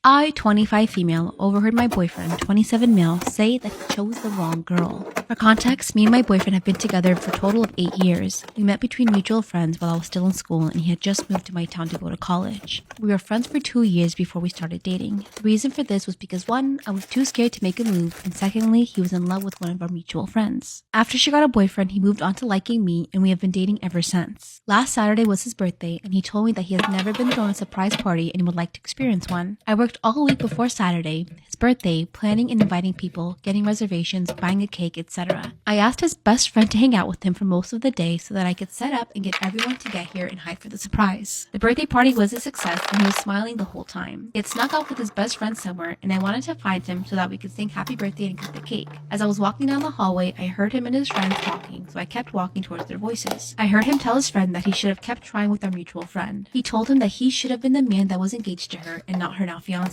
I, 25 female, overheard my boyfriend, 27 male, say that he chose the wrong girl. For context, me and my boyfriend have been together for a total of 8 years. We met between mutual friends while I was still in school and he had just moved to my town to go to college. We were friends for 2 years before we started dating. The reason for this was because 1, I was too scared to make a move, and secondly, he was in love with one of our mutual friends. After she got a boyfriend, he moved on to liking me and we have been dating ever since. Last Saturday was his birthday and he told me that he has never been thrown a surprise party and would like to experience one. I worked all week before Saturday, his birthday, planning and inviting people, getting reservations, buying a cake, etc. I asked his best friend to hang out with him for most of the day so that I could set up and get everyone to get here and hide for the surprise. The birthday party was a success and he was smiling the whole time. He had snuck out with his best friend somewhere and I wanted to find him so that we could sing happy birthday and cut the cake. As I was walking down the hallway, I heard him and his friends talking, so I kept walking towards their voices. I heard him tell his friend that he should have kept trying with our mutual friend. He told him that he should have been the man that was engaged to her and not her now fiance.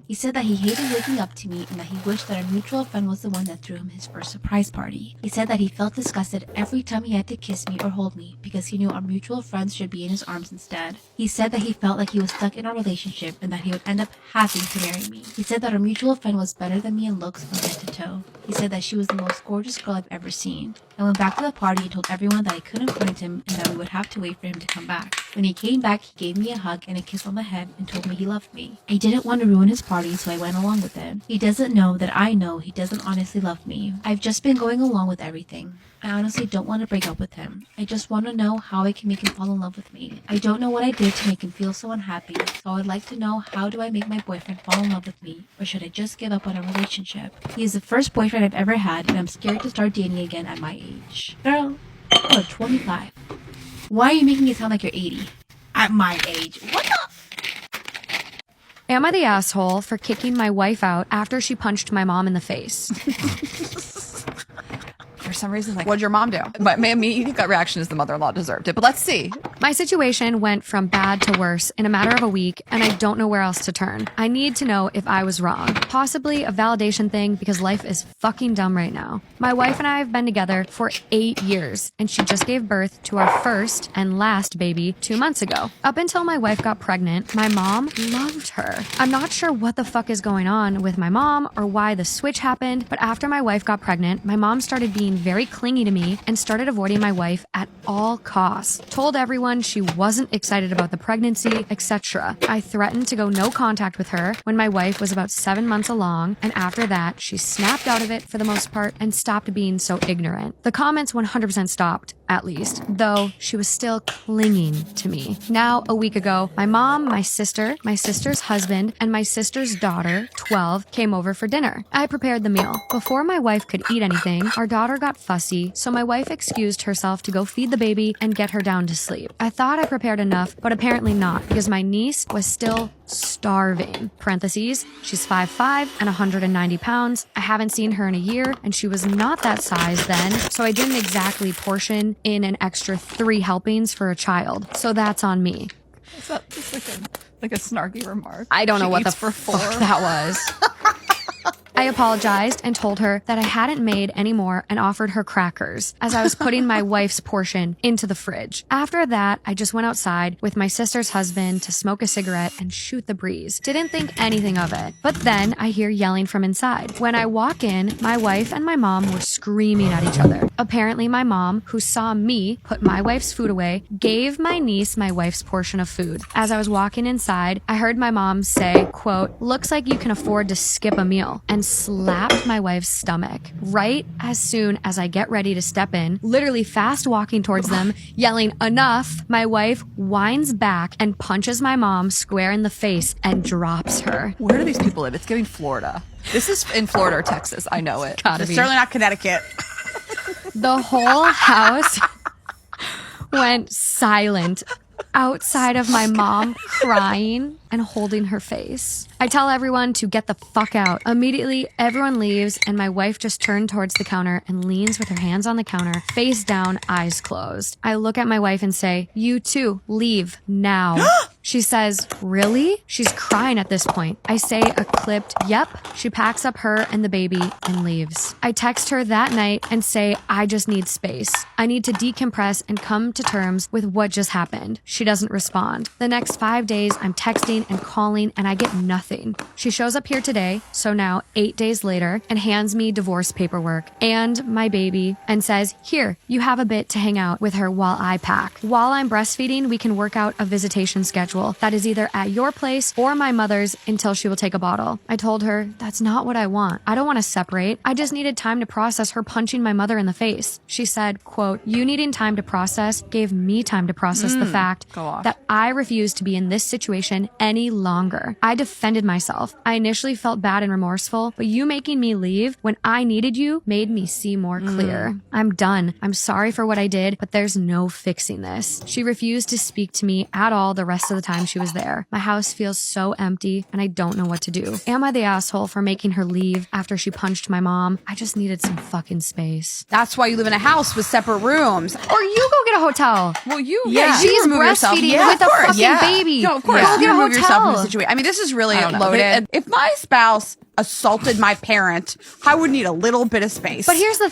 He said that he hated waking up to me and that he wished that our mutual friend was the one that threw him his first surprise party. He said that he felt disgusted every time he had to kiss me or hold me because he knew our mutual friends should be in his arms instead. He said that he felt like he was stuck in our relationship and that he would end up having to marry me. He said that our mutual friend was better than me in looks from head to toe. He said that she was the most gorgeous girl I've ever seen. I went back to the party and told everyone that I couldn't find him and that we would have to wait for him to come back. When he came back, he gave me a hug and a kiss on the head and told me he loved me. I didn't want to ruin his party, so I went along with it. He doesn't know that I know he doesn't honestly love me. I've just been going along with everything. I honestly don't want to break up with him. I just want to know how I can make him fall in love with me. I don't know what I did to make him feel so unhappy, so I would like to know, how do I make my boyfriend fall in love with me? Or should I just give up on our relationship? He is the first boyfriend I've ever had and I'm scared to start dating again at my age. Girl, you're 25. Why are you making it sound like you're 80? At my age. What the? Am I the asshole for kicking my wife out after she punched my mom in the face? For some reason, what'd your mom do? My immediate gut reaction is the mother-in-law deserved it, but let's see. My situation went from bad to worse in a matter of a week, and I don't know where else to turn. I need to know if I was wrong. Possibly a validation thing because life is fucking dumb right now. My wife and I have been together for 8 years, and she just gave birth to our first and last baby 2 months ago. Up until my wife got pregnant, my mom loved her. I'm not sure what the fuck is going on with my mom or why the switch happened, but after my wife got pregnant, my mom started being very clingy to me and started avoiding my wife at all costs. Told everyone she wasn't excited about the pregnancy, etc. I threatened to go no contact with her when my wife was about 7 months along, and after that, she snapped out of it for the most part and stopped being so ignorant. The comments 100% stopped, at least, though she was still clinging to me. Now, a week ago, my mom, my sister's husband, and my sister's daughter, 12, came over for dinner. I prepared the meal. Before my wife could eat anything, our daughter got fussy, so my wife excused herself to go feed the baby and get her down to sleep. I thought I prepared enough, but apparently not, because my niece was still starving. Parentheses, she's 5'5" and 190 pounds. I haven't seen her in a year, and she was not that size then, so I didn't exactly portion in an extra 3 helpings for a child. So that's on me. Is that just like a snarky remark? I don't know what the for fuck 4 that was. I apologized and told her that I hadn't made any more and offered her crackers as I was putting my wife's portion into the fridge. After that, I just went outside with my sister's husband to smoke a cigarette and shoot the breeze. Didn't think anything of it. But then I hear yelling from inside. When I walk in, my wife and my mom were screaming at each other. Apparently my mom, who saw me put my wife's food away, gave my niece my wife's portion of food. As I was walking inside, I heard my mom say, quote, "Looks like you can afford to skip a meal," and slapped my wife's stomach right as soon as I get ready to step in, literally fast walking towards them, yelling, "Enough!" My wife whines back and punches my mom square in the face and drops her. Where do these people live? It's giving Florida. This is in Florida or Texas. I know it. Gotta It's be. certainly not Connecticut. The whole house went silent outside of my mom crying and holding her face. I tell everyone to get the fuck out. Immediately, everyone leaves, and my wife just turned towards the counter and leans with her hands on the counter, face down, eyes closed. I look at my wife and say, "You too, leave now." She says, really? She's crying at this point. I say a clipped, yep. She packs up her and the baby and leaves. I text her that night and say, I just need space. I need to decompress and come to terms with what just happened. She doesn't respond. The next 5 days, I'm texting and calling and I get nothing. She shows up here today, so now 8 days later, and hands me divorce paperwork and my baby and says, here, you have a bit to hang out with her while I pack. While I'm breastfeeding, we can work out a visitation schedule that is either at your place or my mother's until she will take a bottle. I told her, that's not what I want. I don't want to separate. I just needed time to process her punching my mother in the face. She said, quote, you needing time to process gave me time to process the fact that I refused to be in this situation any longer. I defended myself. I initially felt bad and remorseful, but you making me leave when I needed you made me see more clear. I'm done. I'm sorry for what I did, but there's no fixing this. She refused to speak to me at all the rest of the time she was there. My house feels so empty and I don't know what to do. Am I the asshole for making her leave after she punched my mom? I just needed some fucking space. That's why you live in a house with separate rooms. Or you go get a hotel. Well, you She's remove yourself. breastfeeding with a fucking baby. No, of course. Go You get a remove yourself from the hotel. situation. I mean, this is really don't know. loaded. If my spouse assaulted my parent, I would need a little bit of space. But here's the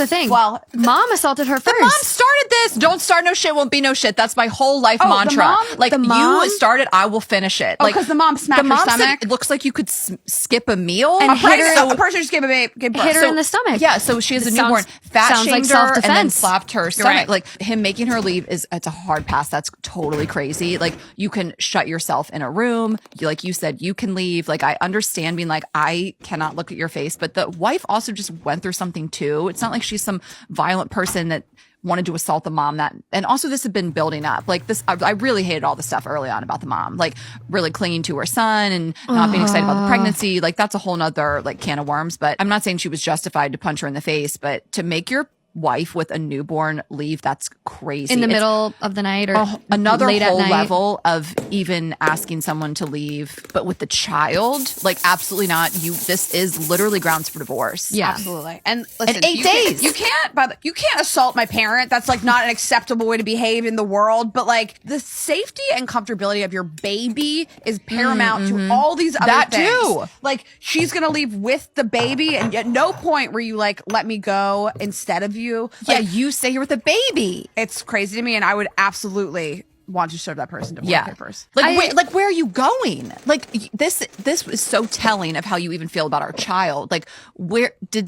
thing. Well, mom assaulted her The first. mom started this. Don't start no shit, won't be no shit. That's my whole life the mantra. mom? Like, The mom? you started, I will finish it. Like, 'cause the mom smacked her said, stomach? it looks like you could skip a meal. And a hit her- person just gave a baby. hit her in the stomach. Yeah, so she has a It newborn. sounds- Fat sounds like shamed her and then self-defense. slapped her stomach. right. Like, him making her leave it's a hard pass. That's totally crazy. Like, you can shut yourself in a room. Like you said, you can leave. Like, I understand being like, I cannot look at your face, but the wife also just went through something too. It's not like she's some violent person that wanted to assault the mom. And also this had been building up. Like, this, I really hated all the stuff early on about the mom, like really clinging to her son and not being excited about the pregnancy. Like, that's a whole nother like can of worms. But I'm not saying she was justified to punch her in the face, but to make your wife with a newborn leave, that's crazy. in the It's middle of the night or another late whole at night. level of even asking someone to leave, but with the child, like, absolutely not. This is literally grounds for divorce. Yeah. Absolutely. And listen, And 8 days. You can't assault my parent. That's like not an acceptable way to behave in the world. But like the safety and comfortability of your baby is paramount to all these other That things. too. Like, she's gonna leave with the baby, and at no point were you like, let me go instead of you. Yeah, Like, you stay here with a baby. it's crazy to me, and I would absolally want to serve that person divorce papers. Like, where are you going? Like, this was so telling of how you even feel about our child. Like, where do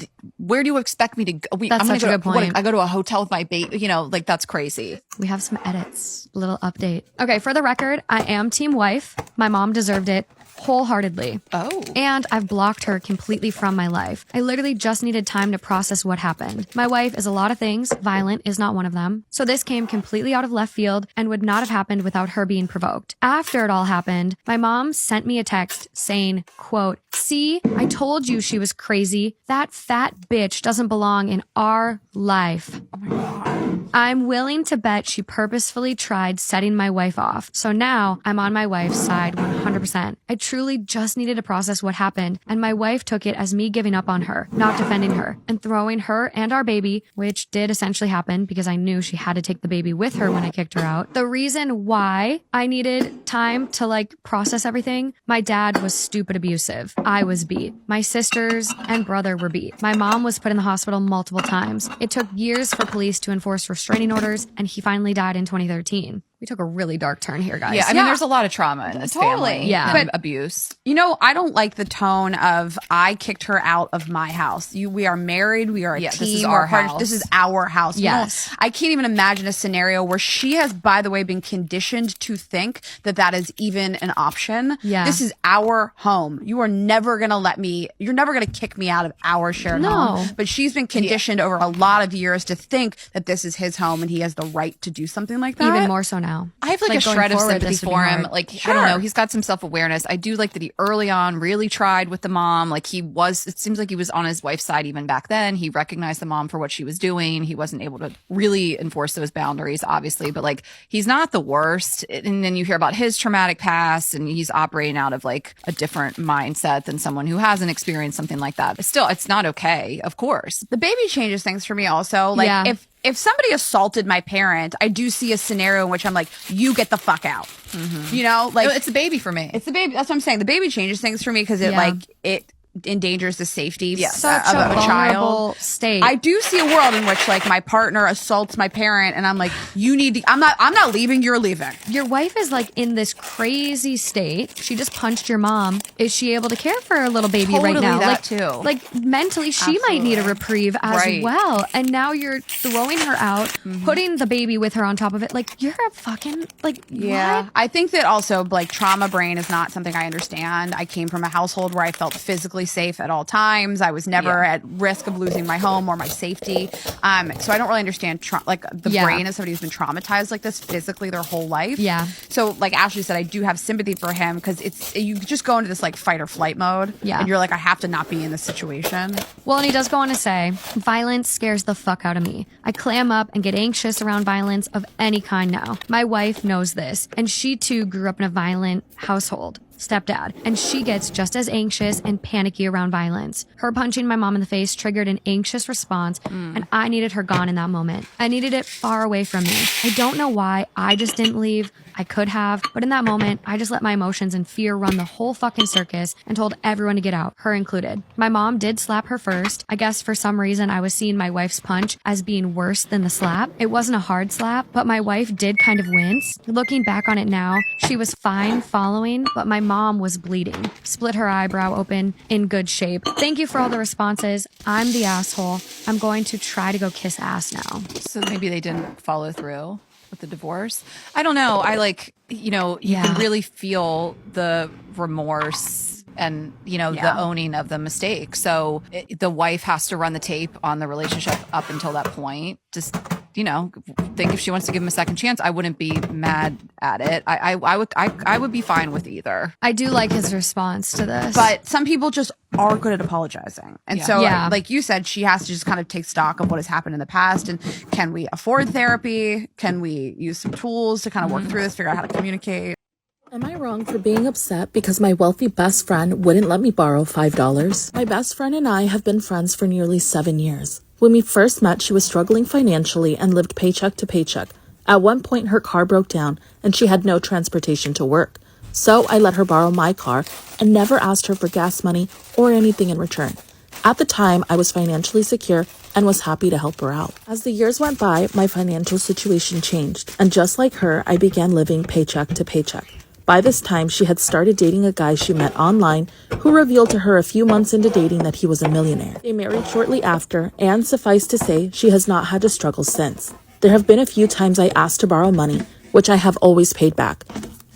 you expect me to go? That's such a good point. I go to a hotel with my baby, like, that's crazy. We have some edits. A little update. Okay, for the record, I am team wife. My mom deserved it wholeheartedly. Oh. And I've blocked her completely from my life. I literally just needed time to process what happened. My wife is a lot of things. Violent is not one of them. So this came completely out of left field and would not have happened without her being provoked. After it all happened, my mom sent me a text saying, quote, see, I told you she was crazy. That fat bitch doesn't belong in our life. Oh my God. I'm willing to bet she purposefully tried setting my wife off. So now I'm on my wife's side 100%. I truly just needed to process what happened, and my wife took it as me giving up on her, not defending her, and throwing her and our baby, which did essentially happen because I knew she had to take the baby with her when I kicked her out. The reason why I needed time to process everything, my dad was stupid abusive. I was beat. My sisters and brother were beat. My mom was put in the hospital multiple times. It took years for police to enforce restraining orders, and he finally died in 2013. We took a really dark turn here, guys. Yeah, I mean, there's a lot of trauma in this family. Yeah. And abuse. You know, I don't like the tone of I kicked her out of my house. We are married. We are a Yeah, team. this is we're our part of- house. This is our house. Yes. I can't even imagine a scenario where she has, by the way, been conditioned to think that that is even an option. Yeah. This is our home. You are never going to you're never going to kick me out of our shared home. But she's been conditioned over a lot of years to think that this is his home and he has the right to do something like that. Even more so now. I have a going shred of forward, sympathy this would be for him. hard. I don't know. He's got some self-awareness. I do like that he early on really tried with the mom. It seems like he was on his wife's side even back then. He recognized the mom for what she was doing. He wasn't able to really enforce those boundaries, obviously, but he's not the worst. And then you hear about his traumatic past and he's operating out of a different mindset than someone who hasn't experienced something like that. But still, it's not okay, of course. The baby changes things for me also. Yeah. If if somebody assaulted my parent, I do see a scenario in which I'm like, you get the fuck out. You know, like No, it's a baby for me. it's the baby. That's what I'm saying. The baby changes things for me because it endangers the safety Such of a a vulnerable child. state. I do see a world in which like my partner assaults my parent, and I'm like, you need to. I'm not leaving. You're leaving. Your wife is like in this crazy state. She just punched your mom. Is she able to care for her little baby right Totally now? that like, too. Like mentally, she might need a reprieve as Right. well. And now you're throwing her out, putting the baby with her on top of it. Like you're a fucking like Yeah, what? I think that also like trauma brain is not something I understand. I came from a household where I felt physically safe at all times. I was never at risk of losing my home or my safety. So I don't really understand like the brain of somebody who's been traumatized like this physically their whole life. Yeah. So like Ashley said, I do have sympathy for him because it's you just go into this like fight or flight mode. Yeah. And you're like, I have to not be in this situation. Well, and he does go on to say, violence scares the fuck out of me. I clam up and get anxious around violence of any kind now. My wife knows this, and she too grew up in a violent household. Stepdad, and she gets just as anxious and panicky around violence. Her punching my mom in the face triggered an anxious response, and I needed her gone in that moment. I needed it far away from me. I don't know why I just didn't leave. I could have, but in that moment, I just let my emotions and fear run the whole fucking circus and told everyone to get out, her included. My mom did slap her first. I guess for some reason I was seeing my wife's punch as being worse than the slap. It wasn't a hard slap, but my wife did kind of wince. Looking back on it now, she was fine following, but my mom was bleeding. Split her eyebrow open, in good shape. Thank you for all the responses. I'm the asshole. I'm going to try to go kiss ass now. So maybe they didn't follow through with the divorce. I don't know. I like, you can really feel the remorse and, the owning of the mistake. So the wife has to run the tape on the relationship up until that point. Just, think if she wants to give him a second chance, I wouldn't be mad at it. I would be fine with either. I do like his response to this. But some people just are good at apologizing. And so, Yeah. like you said, she has to just kind of take stock of what has happened in the past. And can we afford therapy? Can we use some tools to kind of work through this, figure out how to communicate? Am I wrong for being upset because my wealthy best friend wouldn't let me borrow $5? My best friend and I have been friends for nearly 7 years. When we first met, she was struggling financially and lived paycheck to paycheck. At one point, her car broke down and she had no transportation to work. So I let her borrow my car and never asked her for gas money or anything in return. At the time, I was financially secure and was happy to help her out. As the years went by, my financial situation changed, and just like her, I began living paycheck to paycheck. By this time, she had started dating a guy she met online who revealed to her a few months into dating that he was a millionaire. They married shortly after, and suffice to say, she has not had to struggle since. There have been a few times I asked to borrow money, which I have always paid back.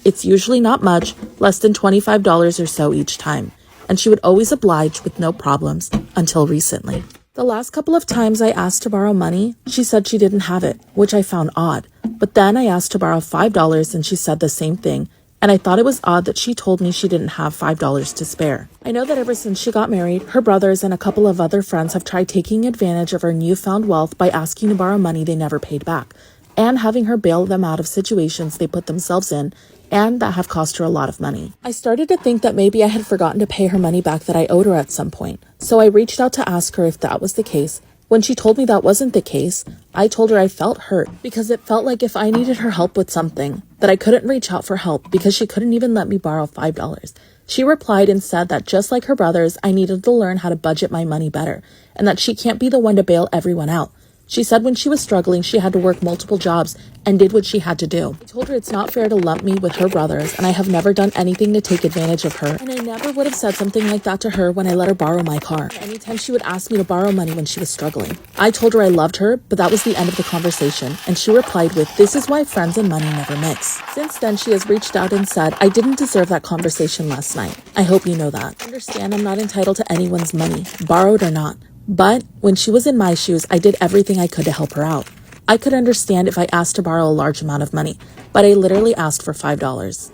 It's usually not much, less than $25 or so each time, and she would always oblige with no problems until recently. The last couple of times I asked to borrow money, she said she didn't have it, which I found odd. But then I asked to borrow $5 and she said the same thing, and I thought it was odd that she told me she didn't have $5 to spare. I know that ever since she got married, her brothers and a couple of other friends have tried taking advantage of her newfound wealth by asking to borrow money they never paid back, and having her bail them out of situations they put themselves in, and that have cost her a lot of money. I started to think that maybe I had forgotten to pay her money back that I owed her at some point, so I reached out to ask her if that was the case. When she told me that wasn't the case, I told her I felt hurt because it felt like if I needed her help with something, that I couldn't reach out for help because she couldn't even let me borrow $5. She replied and said that just like her brothers, I needed to learn how to budget my money better, and that she can't be the one to bail everyone out. She said when she was struggling, she had to work multiple jobs and did what she had to do. I told her it's not fair to lump me with her brothers, and I have never done anything to take advantage of her. And I never would have said something like that to her when I let her borrow my car. Anytime she would ask me to borrow money when she was struggling. I told her I loved her, but that was the end of the conversation, and she replied with, "This is why friends and money never mix." Since then, she has reached out and said, "I didn't deserve that conversation last night. I hope you know that. Understand I'm not entitled to anyone's money, borrowed or not. But when she was in my shoes, I did everything I could to help her out. I could understand if I asked to borrow a large amount of money, but I literally asked for $5.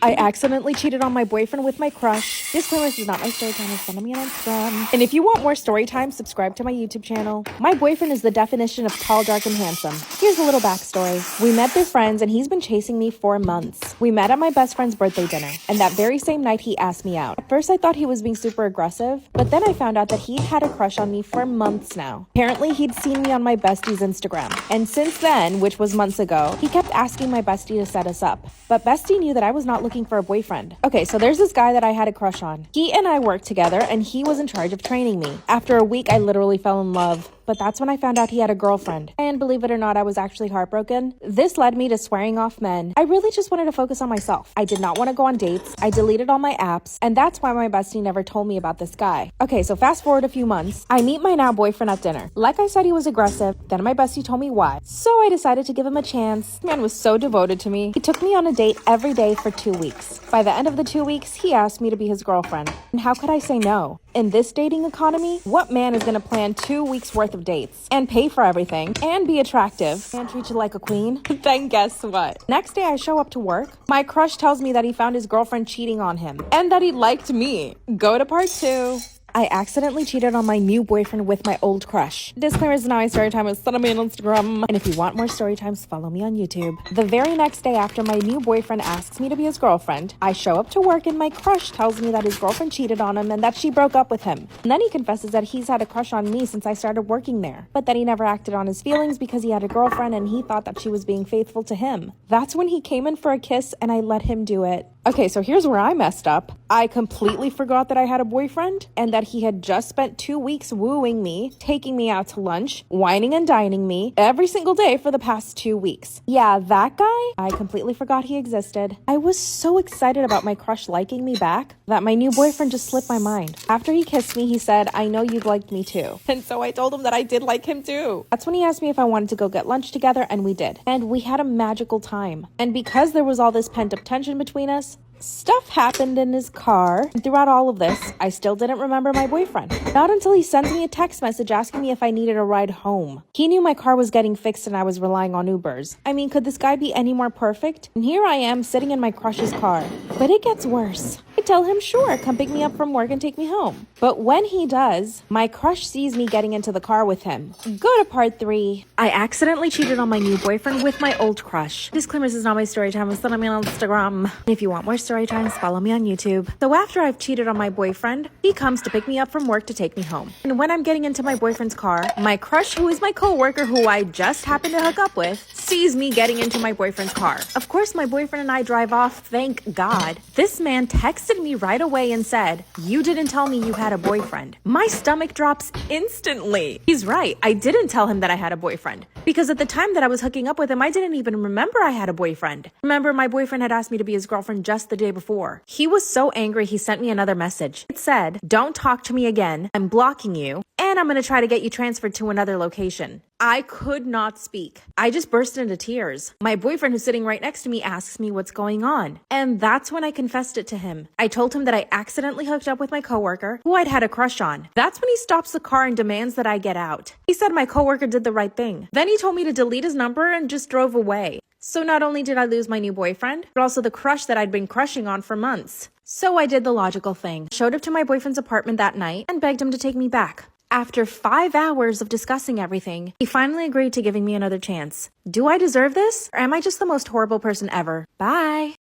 I accidentally cheated on my boyfriend with my crush. Disclaimer, this is not my story time. Follow me on Instagram. And if you want more story time, subscribe to my YouTube channel. My boyfriend is the definition of tall, dark, and handsome. Here's a little backstory. We met through friends, and he's been chasing me for months. We met at my best friend's birthday dinner, and that very same night, he asked me out. At first, I thought he was being super aggressive, but then I found out that he'd had a crush on me for months now. Apparently, he'd seen me on my bestie's Instagram. And since then, which was months ago, he kept asking my bestie to set us up. But bestie knew that I was not looking for a boyfriend. Okay, so there's this guy that I had a crush on. He and I worked together, and he was in charge of training me. After a week, I literally fell in love. But that's when I found out he had a girlfriend. And believe it or not, I was actually heartbroken. This led me to swearing off men. I really just wanted to focus on myself. I did not want to go on dates. I deleted all my apps. And that's why my bestie never told me about this guy. Okay, so fast forward a few months. I meet my now boyfriend at dinner. Like I said, he was aggressive. Then my bestie told me why. So I decided to give him a chance. This man was so devoted to me. He took me on a date every day for 2 weeks. By the end of the 2 weeks, he asked me to be his girlfriend. And how could I say no? In this dating economy, what man is going to plan 2 weeks worth of dates and pay for everything and be attractive and treat you like a queen? Then guess what? Next day I show up to work. My crush tells me that he found his girlfriend cheating on him and that he liked me. Go to part 2. I accidentally cheated on my new boyfriend with my old crush. Disclaimer, is now my story time. Send me on Instagram. And if you want more story times, follow me on YouTube. The very next day after my new boyfriend asks me to be his girlfriend, I show up to work and my crush tells me that his girlfriend cheated on him and that she broke up with him. And then he confesses that he's had a crush on me since I started working there, but that he never acted on his feelings because he had a girlfriend and he thought that she was being faithful to him. That's when he came in for a kiss and I let him do it. Okay, so here's where I messed up. I completely forgot that I had a boyfriend and that he had just spent 2 weeks wooing me, taking me out to lunch, whining and dining me every single day for the past 2 weeks. Yeah, that guy, I completely forgot he existed. I was so excited about my crush liking me back that my new boyfriend just slipped my mind. After he kissed me, he said, "I know you've liked me too." And so I told him that I did like him too. That's when he asked me if I wanted to go get lunch together, and we did. And we had a magical time. And because there was all this pent-up tension between us, stuff happened in his car. And throughout all of this, I still didn't remember my boyfriend. Not until he sends me a text message asking me if I needed a ride home. He knew my car was getting fixed and I was relying on Ubers. I mean, could this guy be any more perfect? And here I am sitting in my crush's car. But it gets worse. I tell him, sure, come pick me up from work and take me home. But when he does, my crush sees me getting into the car with him. Go to part 3. I accidentally cheated on my new boyfriend with my old crush. Disclaimer, this is not my story time. Send me on Instagram. If you want more story times, follow me on YouTube. So after I've cheated on my boyfriend, he comes to pick me up from work to take me home. And when I'm getting into my boyfriend's car, my crush, who is my coworker who I just happened to hook up with, sees me getting into my boyfriend's car. Of course, my boyfriend and I drive off, thank God. This man texted me right away and said, "You didn't tell me you had a boyfriend." My stomach drops instantly. He's right. I didn't tell him that I had a boyfriend because at the time that I was hooking up with him, I didn't even remember I had a boyfriend. Remember, my boyfriend had asked me to be his girlfriend just the day before. He was so angry, he sent me another message. It said, "Don't talk to me again. I'm blocking you, and I'm going to try to get you transferred to another location." I could not speak. I just burst into tears. My boyfriend, who's sitting right next to me, asks me what's going on. And that's when I confessed it to him. I told him that I accidentally hooked up with my coworker, who I'd had a crush on. That's when he stops the car and demands that I get out. He said my coworker did the right thing. Then he told me to delete his number and just drove away. So not only did I lose my new boyfriend, but also the crush that I'd been crushing on for months. So I did the logical thing. Showed up to my boyfriend's apartment that night and begged him to take me back. After 5 hours of discussing everything, he finally agreed to giving me another chance. Do I deserve this? Or am I just the most horrible person ever? Bye.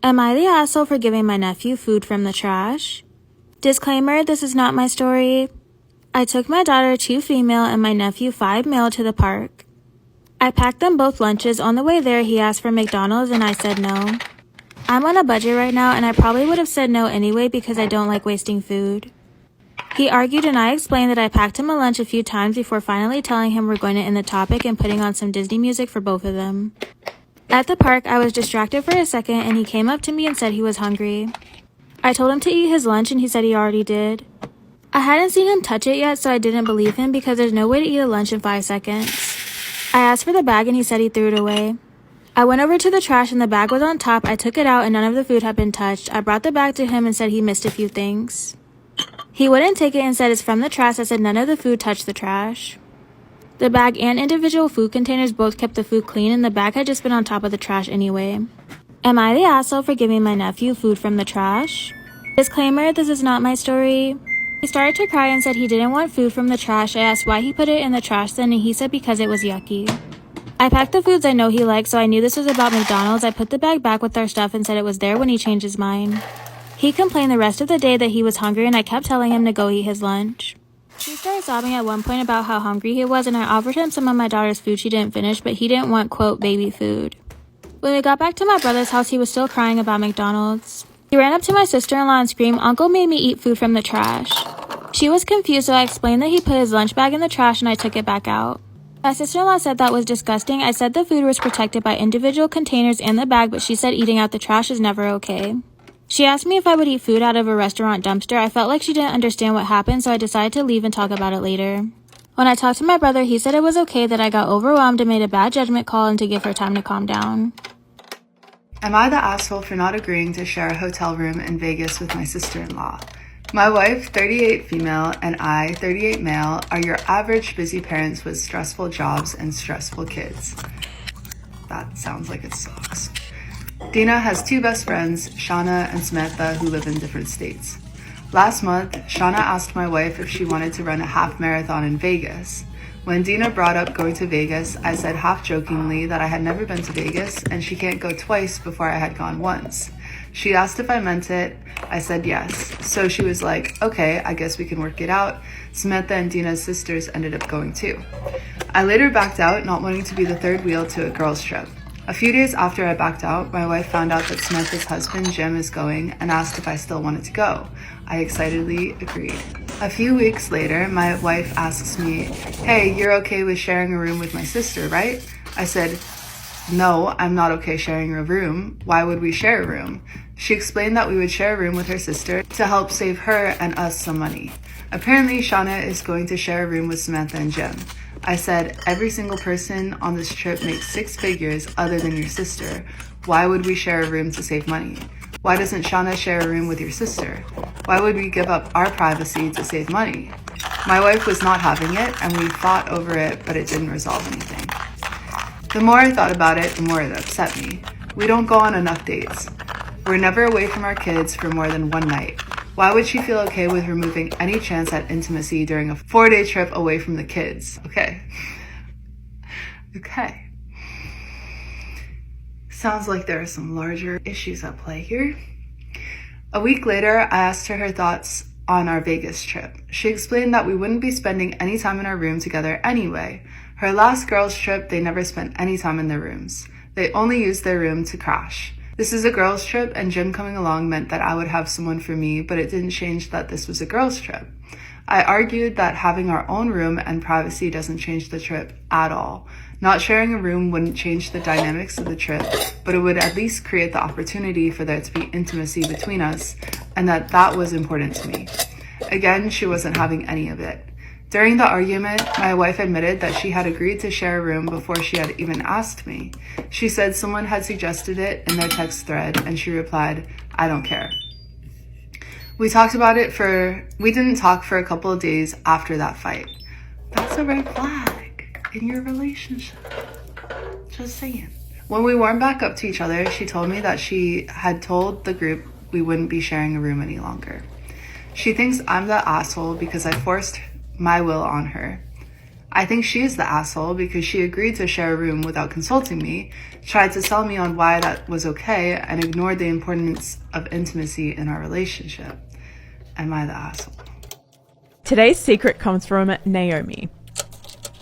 Am I the asshole for giving my nephew food from the trash? Disclaimer, this is not my story. I took my daughter, 2 female, and my nephew, 5 male, to the park. I packed them both lunches. On the way there, he asked for McDonald's and I said no. I'm on a budget right now and I probably would have said no anyway because I don't like wasting food. He argued and I explained that I packed him a lunch a few times before finally telling him we're going to end the topic and putting on some Disney music for both of them. At the park, I was distracted for a second and he came up to me and said he was hungry. I told him to eat his lunch and he said he already did. I hadn't seen him touch it yet, so I didn't believe him because there's no way to eat a lunch in 5 seconds. I asked for the bag and he said he threw it away. I went over to the trash and the bag was on top. I took it out and none of the food had been touched. I brought the bag to him and said he missed a few things. He wouldn't take it and said it's from the trash. I said none of the food touched the trash. The bag and individual food containers both kept the food clean and the bag had just been on top of the trash anyway. Am I the asshole for giving my nephew food from the trash? Disclaimer, this is not my story. He started to cry and said he didn't want food from the trash. I asked why he put it in the trash then, and he said because it was yucky. I packed the foods I know he likes, so I knew this was about McDonald's. I put the bag back with our stuff and said it was there when he changed his mind. He complained the rest of the day that he was hungry, and I kept telling him to go eat his lunch. He started sobbing at one point about how hungry he was, and I offered him some of my daughter's food she didn't finish, but he didn't want, quote, baby food. When we got back to my brother's house, he was still crying about McDonald's. He ran up to my sister-in-law and screamed, "Uncle made me eat food from the trash." She was confused, so I explained that he put his lunch bag in the trash and I took it back out. My sister-in-law said that was disgusting. I said the food was protected by individual containers and the bag, but she said eating out the trash is never okay. She asked me if I would eat food out of a restaurant dumpster. I felt like she didn't understand what happened, so I decided to leave and talk about it later. When I talked to my brother, he said it was okay, that I got overwhelmed and made a bad judgment call and to give her time to calm down. Am I the asshole for not agreeing to share a hotel room in Vegas with my sister-in-law? My wife, 38 female, and I, 38 male, are your average busy parents with stressful jobs and stressful kids. That sounds like it sucks. Dina has two best friends, Shauna and Samantha, who live in different states. Last month, Shauna asked my wife if she wanted to run a half marathon in Vegas. When Dina brought up going to Vegas, I said half jokingly that I had never been to Vegas and she can't go twice before I had gone once. She asked if I meant it. I said yes. So she was like, okay, I guess we can work it out. Samantha and Dina's sisters ended up going too. I later backed out, not wanting to be the third wheel to a girls' trip. A few days after I backed out, my wife found out that Samantha's husband, Jim, is going and asked if I still wanted to go. I excitedly agreed. A few weeks later, my wife asks me, hey, you're okay with sharing a room with my sister, right? I said, no, I'm not okay sharing a room. Why would we share a room? She explained that we would share a room with her sister to help save her and us some money. Apparently, Shauna is going to share a room with Samantha and Jim. I said, every single person on this trip makes 6 figures other than your sister. Why would we share a room to save money? Why doesn't Shauna share a room with your sister? Why would we give up our privacy to save money? My wife was not having it, and we fought over it, but it didn't resolve anything. The more I thought about it, the more it upset me. We don't go on enough dates. We're never away from our kids for more than one night. Why would she feel okay with removing any chance at intimacy during a 4-day trip away from the kids? Okay. Sounds like there are some larger issues at play here. A week later, I asked her thoughts on our Vegas trip. She explained that we wouldn't be spending any time in our room together anyway. Her last girls' trip, they never spent any time in their rooms. They only used their room to crash. This is a girls' trip, and Jim coming along meant that I would have someone for me, but it didn't change that this was a girls' trip. I argued that having our own room and privacy doesn't change the trip at all. Not sharing a room wouldn't change the dynamics of the trip, but it would at least create the opportunity for there to be intimacy between us, and that was important to me. Again, she wasn't having any of it. During the argument, my wife admitted that she had agreed to share a room before she had even asked me. She said someone had suggested it in their text thread, and she replied, I don't care. We didn't talk for a couple of days after that fight. That's a red flag in your relationship. Just saying. When we warmed back up to each other, she told me that she had told the group we wouldn't be sharing a room any longer. She thinks I'm the asshole because I forced my will on her. I think she is the asshole because she agreed to share a room without consulting me, tried to sell me on why that was okay, and ignored the importance of intimacy in our relationship. Am I the asshole? Today's secret comes from Naomi.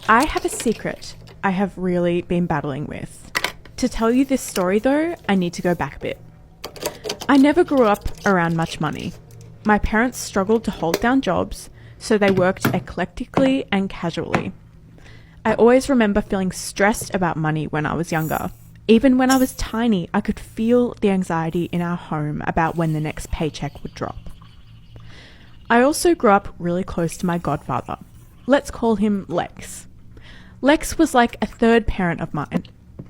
I have a secret I have really been battling with. To tell you this story though, I need to go back a bit. I never grew up around much money. My parents struggled to hold down jobs, so they worked eclectically and casually. I always remember feeling stressed about money when I was younger. Even when I was tiny, I could feel the anxiety in our home about when the next paycheck would drop. I also grew up really close to my godfather. Let's call him Lex. Lex was like a third parent of mine.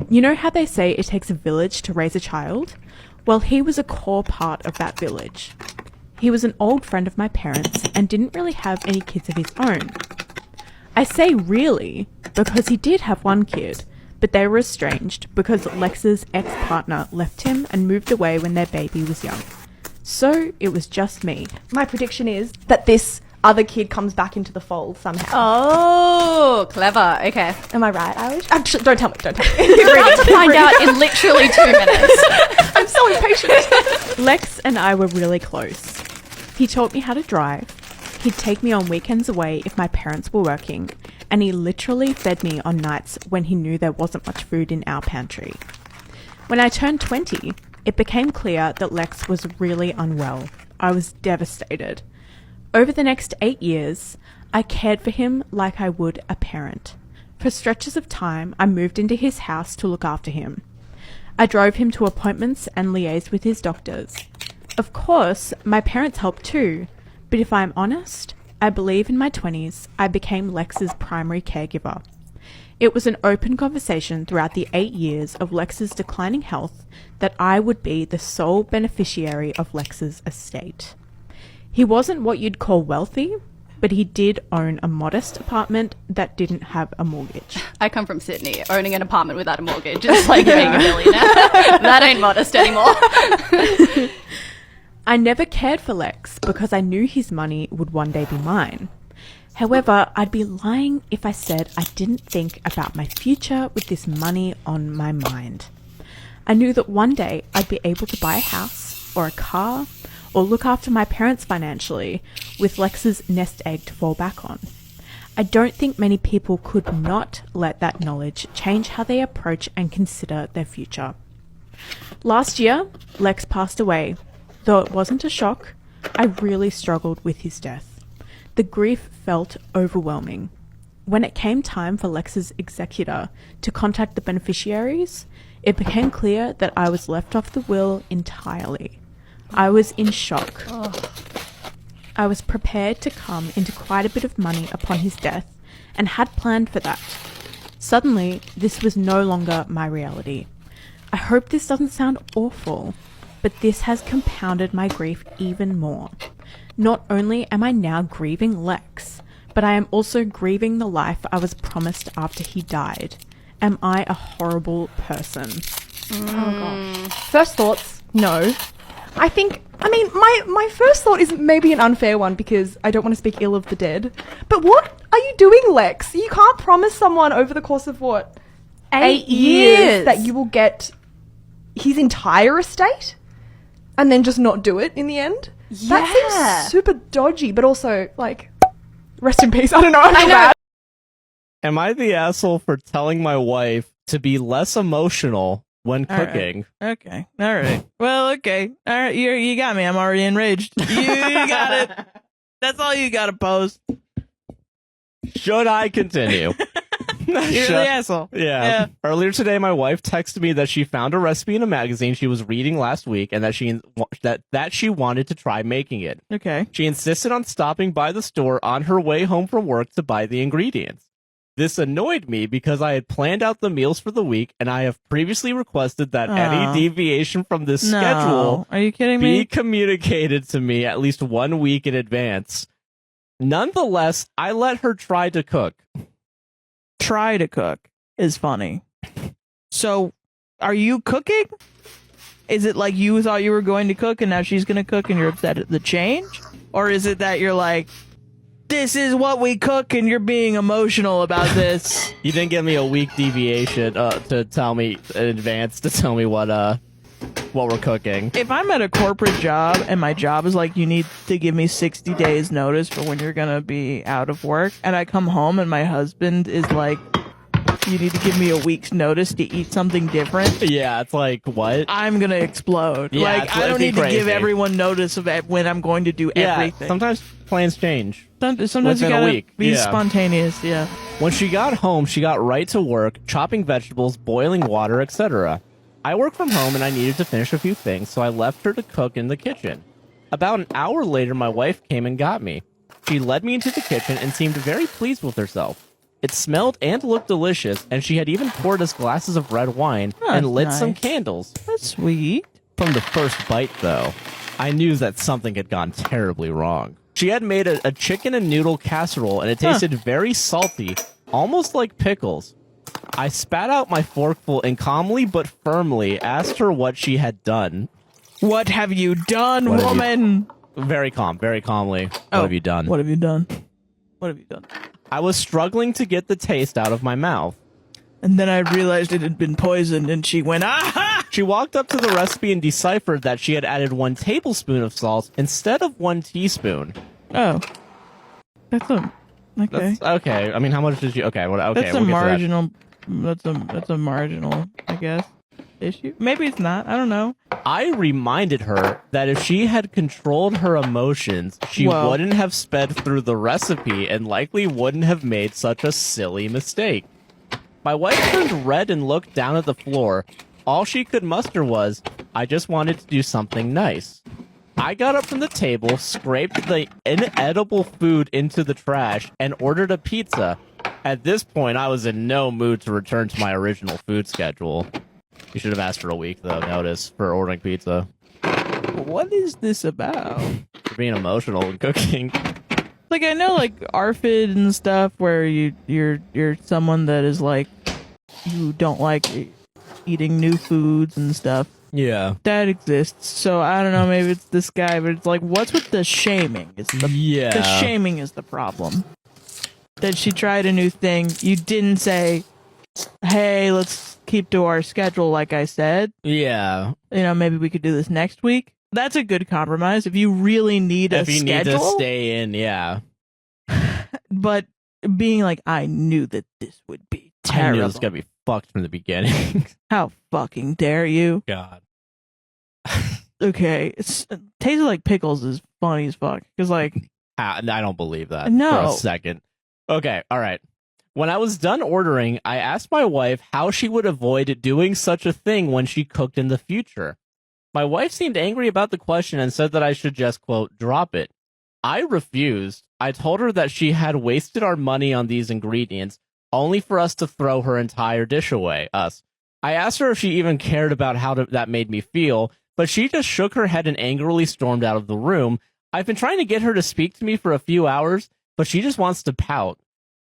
You know how they say it takes a village to raise a child? Well, he was a core part of that village. He was an old friend of my parents and didn't really have any kids of his own. I say really because he did have one kid, but they were estranged because Lex's ex-partner left him and moved away when their baby was young. So it was just me. My prediction is that this other kid comes back into the fold somehow. Oh, clever. Okay. Am I right, Eilish? Actually, don't tell me. You're about to find out in literally 2 minutes. I'm so impatient. Lex and I were really close. He taught me how to drive. He'd take me on weekends away if my parents were working, and he literally fed me on nights when he knew there wasn't much food in our pantry. When I turned 20, it became clear that Lex was really unwell. I was devastated. Over the next 8 years, I cared for him like I would a parent. For stretches of time, I moved into his house to look after him. I drove him to appointments and liaised with his doctors. Of course, my parents helped too, but if I'm honest, I believe in my 20s, I became Lex's primary caregiver. It was an open conversation throughout the 8 years of Lex's declining health that I would be the sole beneficiary of Lex's estate. He wasn't what you'd call wealthy, but he did own a modest apartment that didn't have a mortgage. I come from Sydney. Owning an apartment without a mortgage is like being a millionaire. That ain't modest anymore. I never cared for Lex because I knew his money would one day be mine. However, I'd be lying if I said I didn't think about my future with this money on my mind. I knew that one day I'd be able to buy a house or a car or look after my parents financially with Lex's nest egg to fall back on. I don't think many people could not let that knowledge change how they approach and consider their future. Last year, Lex passed away. Though it wasn't a shock, I really struggled with his death. The grief felt overwhelming. When it came time for Lex's executor to contact the beneficiaries, it became clear that I was left off the will entirely. I was in shock. I was prepared to come into quite a bit of money upon his death and had planned for that. Suddenly, this was no longer my reality. I hope this doesn't sound awful, but this has compounded my grief even more. Not only am I now grieving Lex, but I am also grieving the life I was promised after he died. Am I a horrible person? Oh gosh. First thoughts, no. I mean, my first thought is maybe an unfair one because I don't want to speak ill of the dead. But what are you doing, Lex? You can't promise someone over the course of what? 8 years that you will get his entire estate and then just not do it in the end? Yeah. That seems super dodgy, but also, like, rest in peace. I don't know. I know. Am I the asshole for telling my wife to be less emotional when cooking? Okay. All right. Well, okay. All right. You got me. I'm already enraged. You got it. That's all you got to post. Should I continue? You're the asshole. Yeah. Earlier today, my wife texted me that she found a recipe in a magazine she was reading last week and that she wanted to try making it. Okay. She insisted on stopping by the store on her way home from work to buy the ingredients. This annoyed me because I had planned out the meals for the week, and I have previously requested that any deviation from this schedule Are you kidding be me? communicated to me at least 1 week in advance. Nonetheless, I let her try to cook. Try to cook is funny. So, are you cooking? Is it like you thought you were going to cook and now she's going to cook and you're upset at the change? Or is it that you're like, this is what we cook and you're being emotional about this? You didn't give me a week deviation to tell me in advance to tell me what we're cooking. If I'm at a corporate job and my job is like, you need to give me 60 days notice for when you're going to be out of work, and I come home and my husband is like, you need to give me a week's notice to eat something different. Yeah, it's like, what? I'm going to explode. Yeah, like, I don't need to give everyone notice of when I'm going to do everything. Sometimes plans change. Sometimes within you gotta a week. be spontaneous, yeah. When she got home, she got right to work, chopping vegetables, boiling water, etc. I work from home and I needed to finish a few things, so I left her to cook in the kitchen. About an hour later, my wife came and got me. She led me into the kitchen and seemed very pleased with herself. It smelled and looked delicious, and she had even poured us glasses of red wine and lit some candles. That's sweet. From the first bite, though, I knew that something had gone terribly wrong. She had made a chicken and noodle casserole, and it tasted very salty, almost like pickles. I spat out my forkful and calmly but firmly asked her what she had done. What have you done, woman? Very calmly. What have you done? What have you done? What have you done? I was struggling to get the taste out of my mouth. And then I realized it had been poisoned, and she went, aha! She walked up to the recipe and deciphered that she had added 1 tablespoon of salt instead of 1 teaspoon. Oh. That's okay. That's, okay. I mean, how much did you... Okay, That's a marginal... That's a marginal, I guess, issue. Maybe it's not. I don't know. I reminded her that if she had controlled her emotions, she wouldn't have sped through the recipe and likely wouldn't have made such a silly mistake. My wife turned red and looked down at the floor. All she could muster was, I just wanted to do something nice. I got up from the table, scraped the inedible food into the trash, and ordered a pizza. At this point, I was in no mood to return to my original food schedule. You should have asked for a week, though, notice, for ordering pizza. What is this about? For being emotional and cooking. Like, I know, like, ARFID and stuff, where you're someone that is, like, you don't like eating new foods and stuff. Yeah. That exists. So, I don't know, maybe it's this guy, but it's like, what's with the shaming? The shaming is the problem. That she tried a new thing. You didn't say, hey, let's keep to our schedule like I said. Yeah. You know, maybe we could do this next week. That's a good compromise. If you really need a schedule. If you need to stay in, yeah. But being like, I knew that this would be terrible. I knew it was going to be fucked from the beginning. How fucking dare you? God. Okay. Tasted like pickles is funny as fuck. Because, like... I don't believe that no. for a second. Okay, all right. When I was done ordering, I asked my wife how she would avoid doing such a thing when she cooked in the future. My wife seemed angry about the question and said that I should just, quote, drop it. I refused. I told her that she had wasted our money on these ingredients only for us to throw her entire dish away, us. I asked her if she even cared about how that made me feel, but she just shook her head and angrily stormed out of the room. I've been trying to get her to speak to me for a few hours, but she just wants to pout.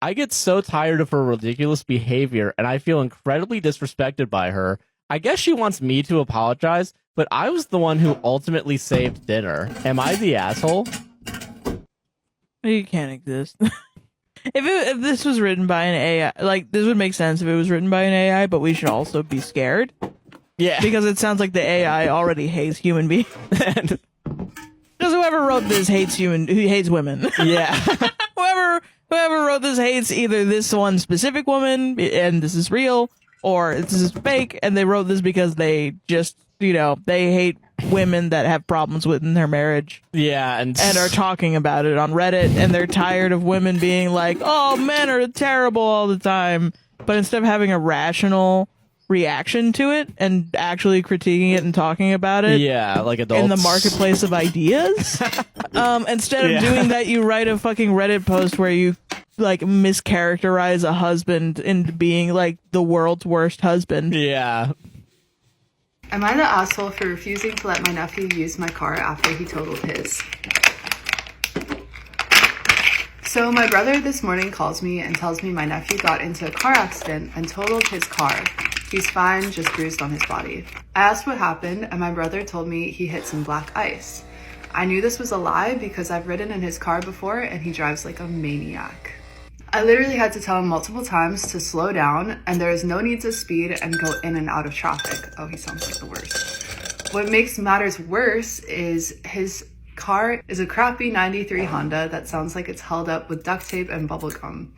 I get so tired of her ridiculous behavior, and I feel incredibly disrespected by her. I guess she wants me to apologize, but I was the one who ultimately saved dinner. Am I the asshole? You can't exist. If this was written by an AI, like, this would make sense if it was written by an AI, but we should also be scared. Yeah. Because it sounds like the AI already hates human beings. Because whoever wrote this hates women. Yeah. Whoever wrote this hates either this one specific woman, and this is real, or this is fake, and they wrote this because they just, they hate women that have problems within their marriage. Yeah, and are talking about it on Reddit, and they're tired of women being like, oh, men are terrible all the time. But instead of having a rational reaction to it and actually critiquing it and talking about it, like adults in the marketplace of ideas, instead of doing that, you write a fucking Reddit post where you like mischaracterize a husband into being like the world's worst husband. Yeah. Am I the asshole for refusing to let my nephew use my car after he totaled his? So my brother this morning calls me and tells me my nephew got into a car accident and totaled his car. He's fine, just bruised on his body. I asked what happened, and my brother told me he hit some black ice. I knew this was a lie because I've ridden in his car before and he drives like a maniac. I literally had to tell him multiple times to slow down, and there is no need to speed and go in and out of traffic. Oh, he sounds like the worst. What makes matters worse is his car is a crappy 93 Honda that sounds like it's held up with duct tape and bubble gum.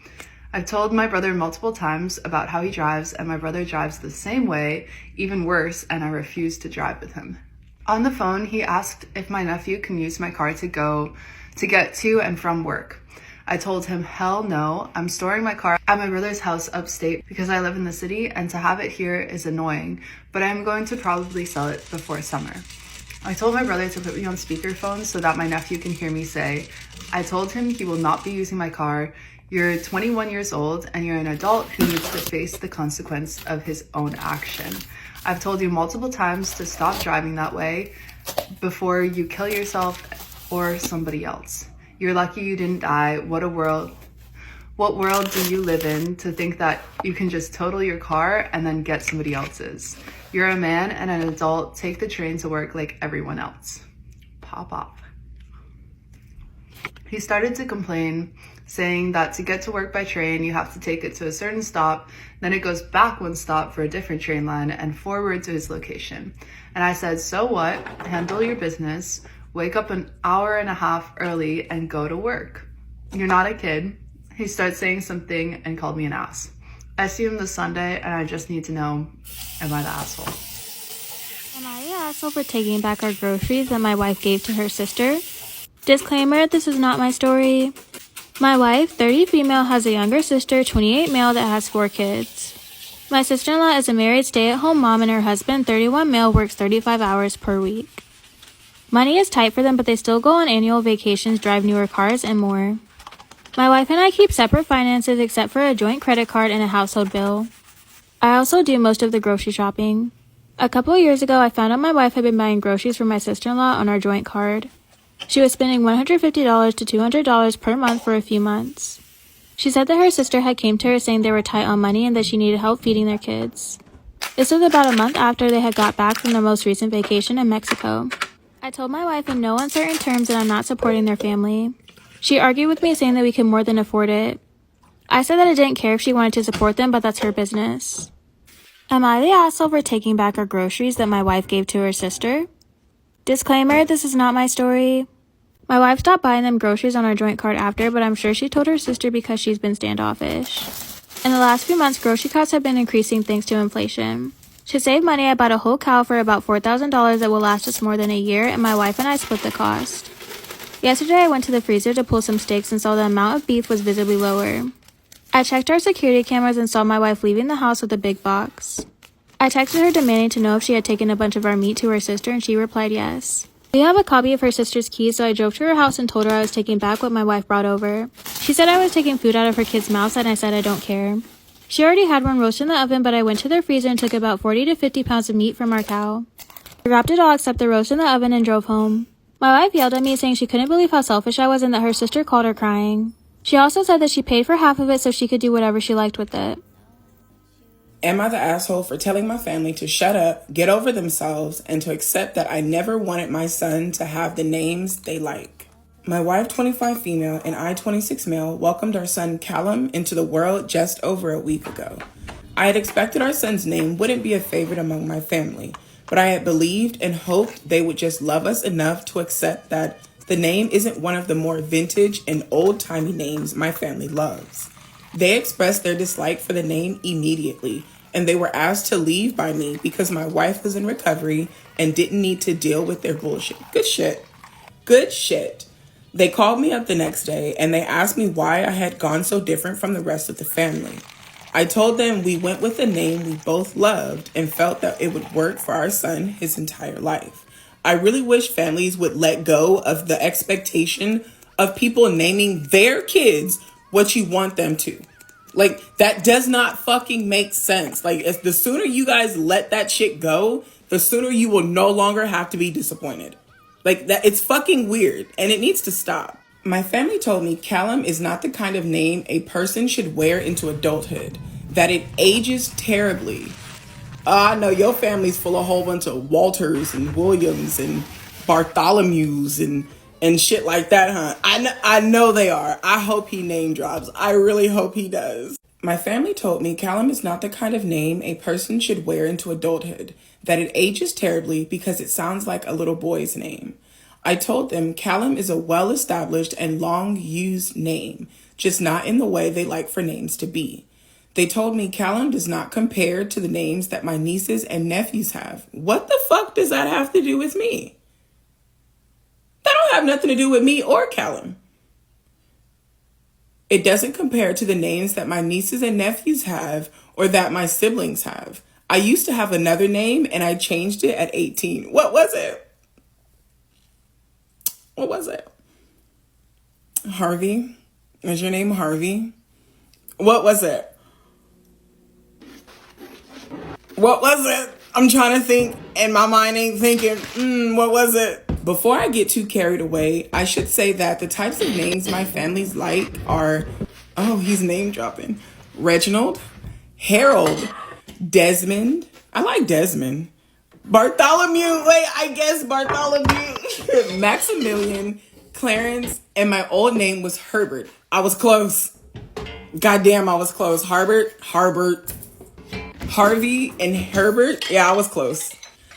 I've told my brother multiple times about how he drives, and my brother drives the same way, even worse, and I refuse to drive with him. On the phone, he asked if my nephew can use my car to get to and from work. I told him, hell no, I'm storing my car at my brother's house upstate because I live in the city and to have it here is annoying, but I'm going to probably sell it before summer. I told my brother to put me on speakerphone so that my nephew can hear me say, I told him he will not be using my car. You're 21 years old and you're an adult who needs to face the consequence of his own action. I've told you multiple times to stop driving that way before you kill yourself or somebody else. You're lucky you didn't die. What a What world do you live in to think that you can just total your car and then get somebody else's? You're a man and an adult. Take the train to work like everyone else. Pop off. He started to complain, saying that to get to work by train, you have to take it to a certain stop, then it goes back one stop for a different train line and forward to his location. And I said, so what? Handle your business, wake up an hour and a half early and go to work. You're not a kid. He starts saying something and called me an ass. I see him this Sunday and I just need to know, am I the asshole? Am I the asshole for taking back our groceries that my wife gave to her sister? Disclaimer, this is not my story. My wife, 30 female, has a younger sister, 28 male, that has 4 kids. My sister-in-law is a married stay-at-home mom and her husband, 31 male, works 35 hours per week. Money is tight for them, but they still go on annual vacations, drive newer cars, and more. My wife and I keep separate finances except for a joint credit card and a household bill. I also do most of the grocery shopping. A couple of years ago, I found out my wife had been buying groceries for my sister-in-law on our joint card. She was spending $150 to $200 per month for a few months. She said that her sister had came to her saying they were tight on money and that she needed help feeding their kids. This was about a month after they had got back from their most recent vacation in Mexico. I told my wife in no uncertain terms that I'm not supporting their family. She argued with me saying that we could more than afford it. I said that I didn't care if she wanted to support them, but that's her business. Am I the asshole for taking back our groceries that my wife gave to her sister? Disclaimer, this is not my story. My wife stopped buying them groceries on our joint card after, but I'm sure she told her sister because she's been standoffish. In the last few months, grocery costs have been increasing thanks to inflation. To save money, I bought a whole cow for about $4,000 that will last us more than a year, and my wife and I split the cost. Yesterday, I went to the freezer to pull some steaks and saw the amount of beef was visibly lower. I checked our security cameras and saw my wife leaving the house with a big box. I texted her demanding to know if she had taken a bunch of our meat to her sister, and she replied yes. We have a copy of her sister's keys, so I drove to her house and told her I was taking back what my wife brought over. She said I was taking food out of her kids' mouths, and I said I don't care. She already had one roast in the oven, but I went to their freezer and took about 40 to 50 pounds of meat from our cow. I wrapped it all except the roast in the oven and drove home. My wife yelled at me, saying she couldn't believe how selfish I was and that her sister called her crying. She also said that she paid for half of it so she could do whatever she liked with it. Am I the asshole for telling my family to shut up, get over themselves, and to accept that I never wanted my son to have the names they like? My wife, 25 female, and I, 26 male, welcomed our son Callum into the world just over a week ago. I had expected our son's name wouldn't be a favorite among my family, but I had believed and hoped they would just love us enough to accept that the name isn't one of the more vintage and old-timey names my family loves. They expressed their dislike for the name immediately, and they were asked to leave by me because my wife was in recovery and didn't need to deal with their bullshit. Good shit. Good shit. They called me up the next day and they asked me why I had gone so different from the rest of the family. I told them we went with a name we both loved and felt that it would work for our son his entire life. I really wish families would let go of the expectation of people naming their kids what you want them to. Like, that does not fucking make sense. Like, the sooner you guys let that shit go, the sooner you will no longer have to be disappointed. Like, that, it's fucking weird and it needs to stop. My family told me Callum is not the kind of name a person should wear into adulthood, that it ages terribly. I know your family's full of a whole bunch of Walters and Williams and Bartholomew's and shit like that, huh? I know they are. I hope he name drops. I really hope he does. My family told me Callum is not the kind of name a person should wear into adulthood, that it ages terribly because it sounds like a little boy's name. I told them Callum is a well-established and long-used name, just not in the way they like for names to be. They told me Callum does not compare to the names that my nieces and nephews have. What the fuck does that have to do with me? That don't have nothing to do with me or Callum. It doesn't compare to the names that my nieces and nephews have or that my siblings have. I used to have another name and I changed it at 18. What was it? What was it? Harvey? Is your name Harvey? What was it? What was it? I'm trying to think and my mind ain't thinking. What was it? Before I get too carried away, I should say that the types of names my families like are Oh, he's name dropping. Reginald, Harold, Desmond. I like Desmond. Bartholomew. Wait, I guess Bartholomew. Maximilian, Clarence, and my old name was Herbert. I was close. Goddamn, I was close. Harvey, and Herbert. Yeah, I was close.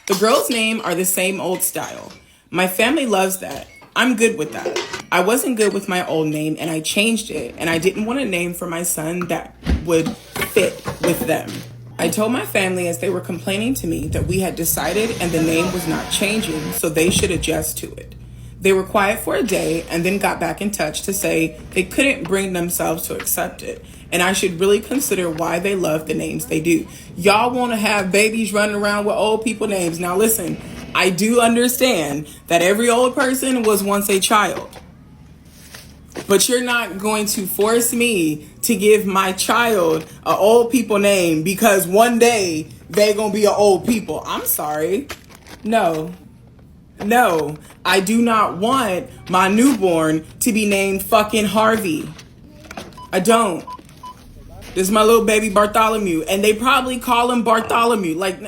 The girls' name are the same old style. My family loves that. I'm good with that. I wasn't good with my old name and I changed it, and I didn't want a name for my son that would fit with them. I told my family as they were complaining to me that we had decided and the name was not changing, so they should adjust to it. They were quiet for a day and then got back in touch to say they couldn't bring themselves to accept it, and I should really consider why they love the names they do. Y'all want to have babies running around with old people names. Now listen, I do understand that every old person was once a child. But you're not going to force me to give my child an old people name because one day they gonna be an old people. I'm sorry. No, I do not want my newborn to be named fucking Harvey. I don't. This is my little baby Bartholomew, and they probably call him Bartholomew. Like,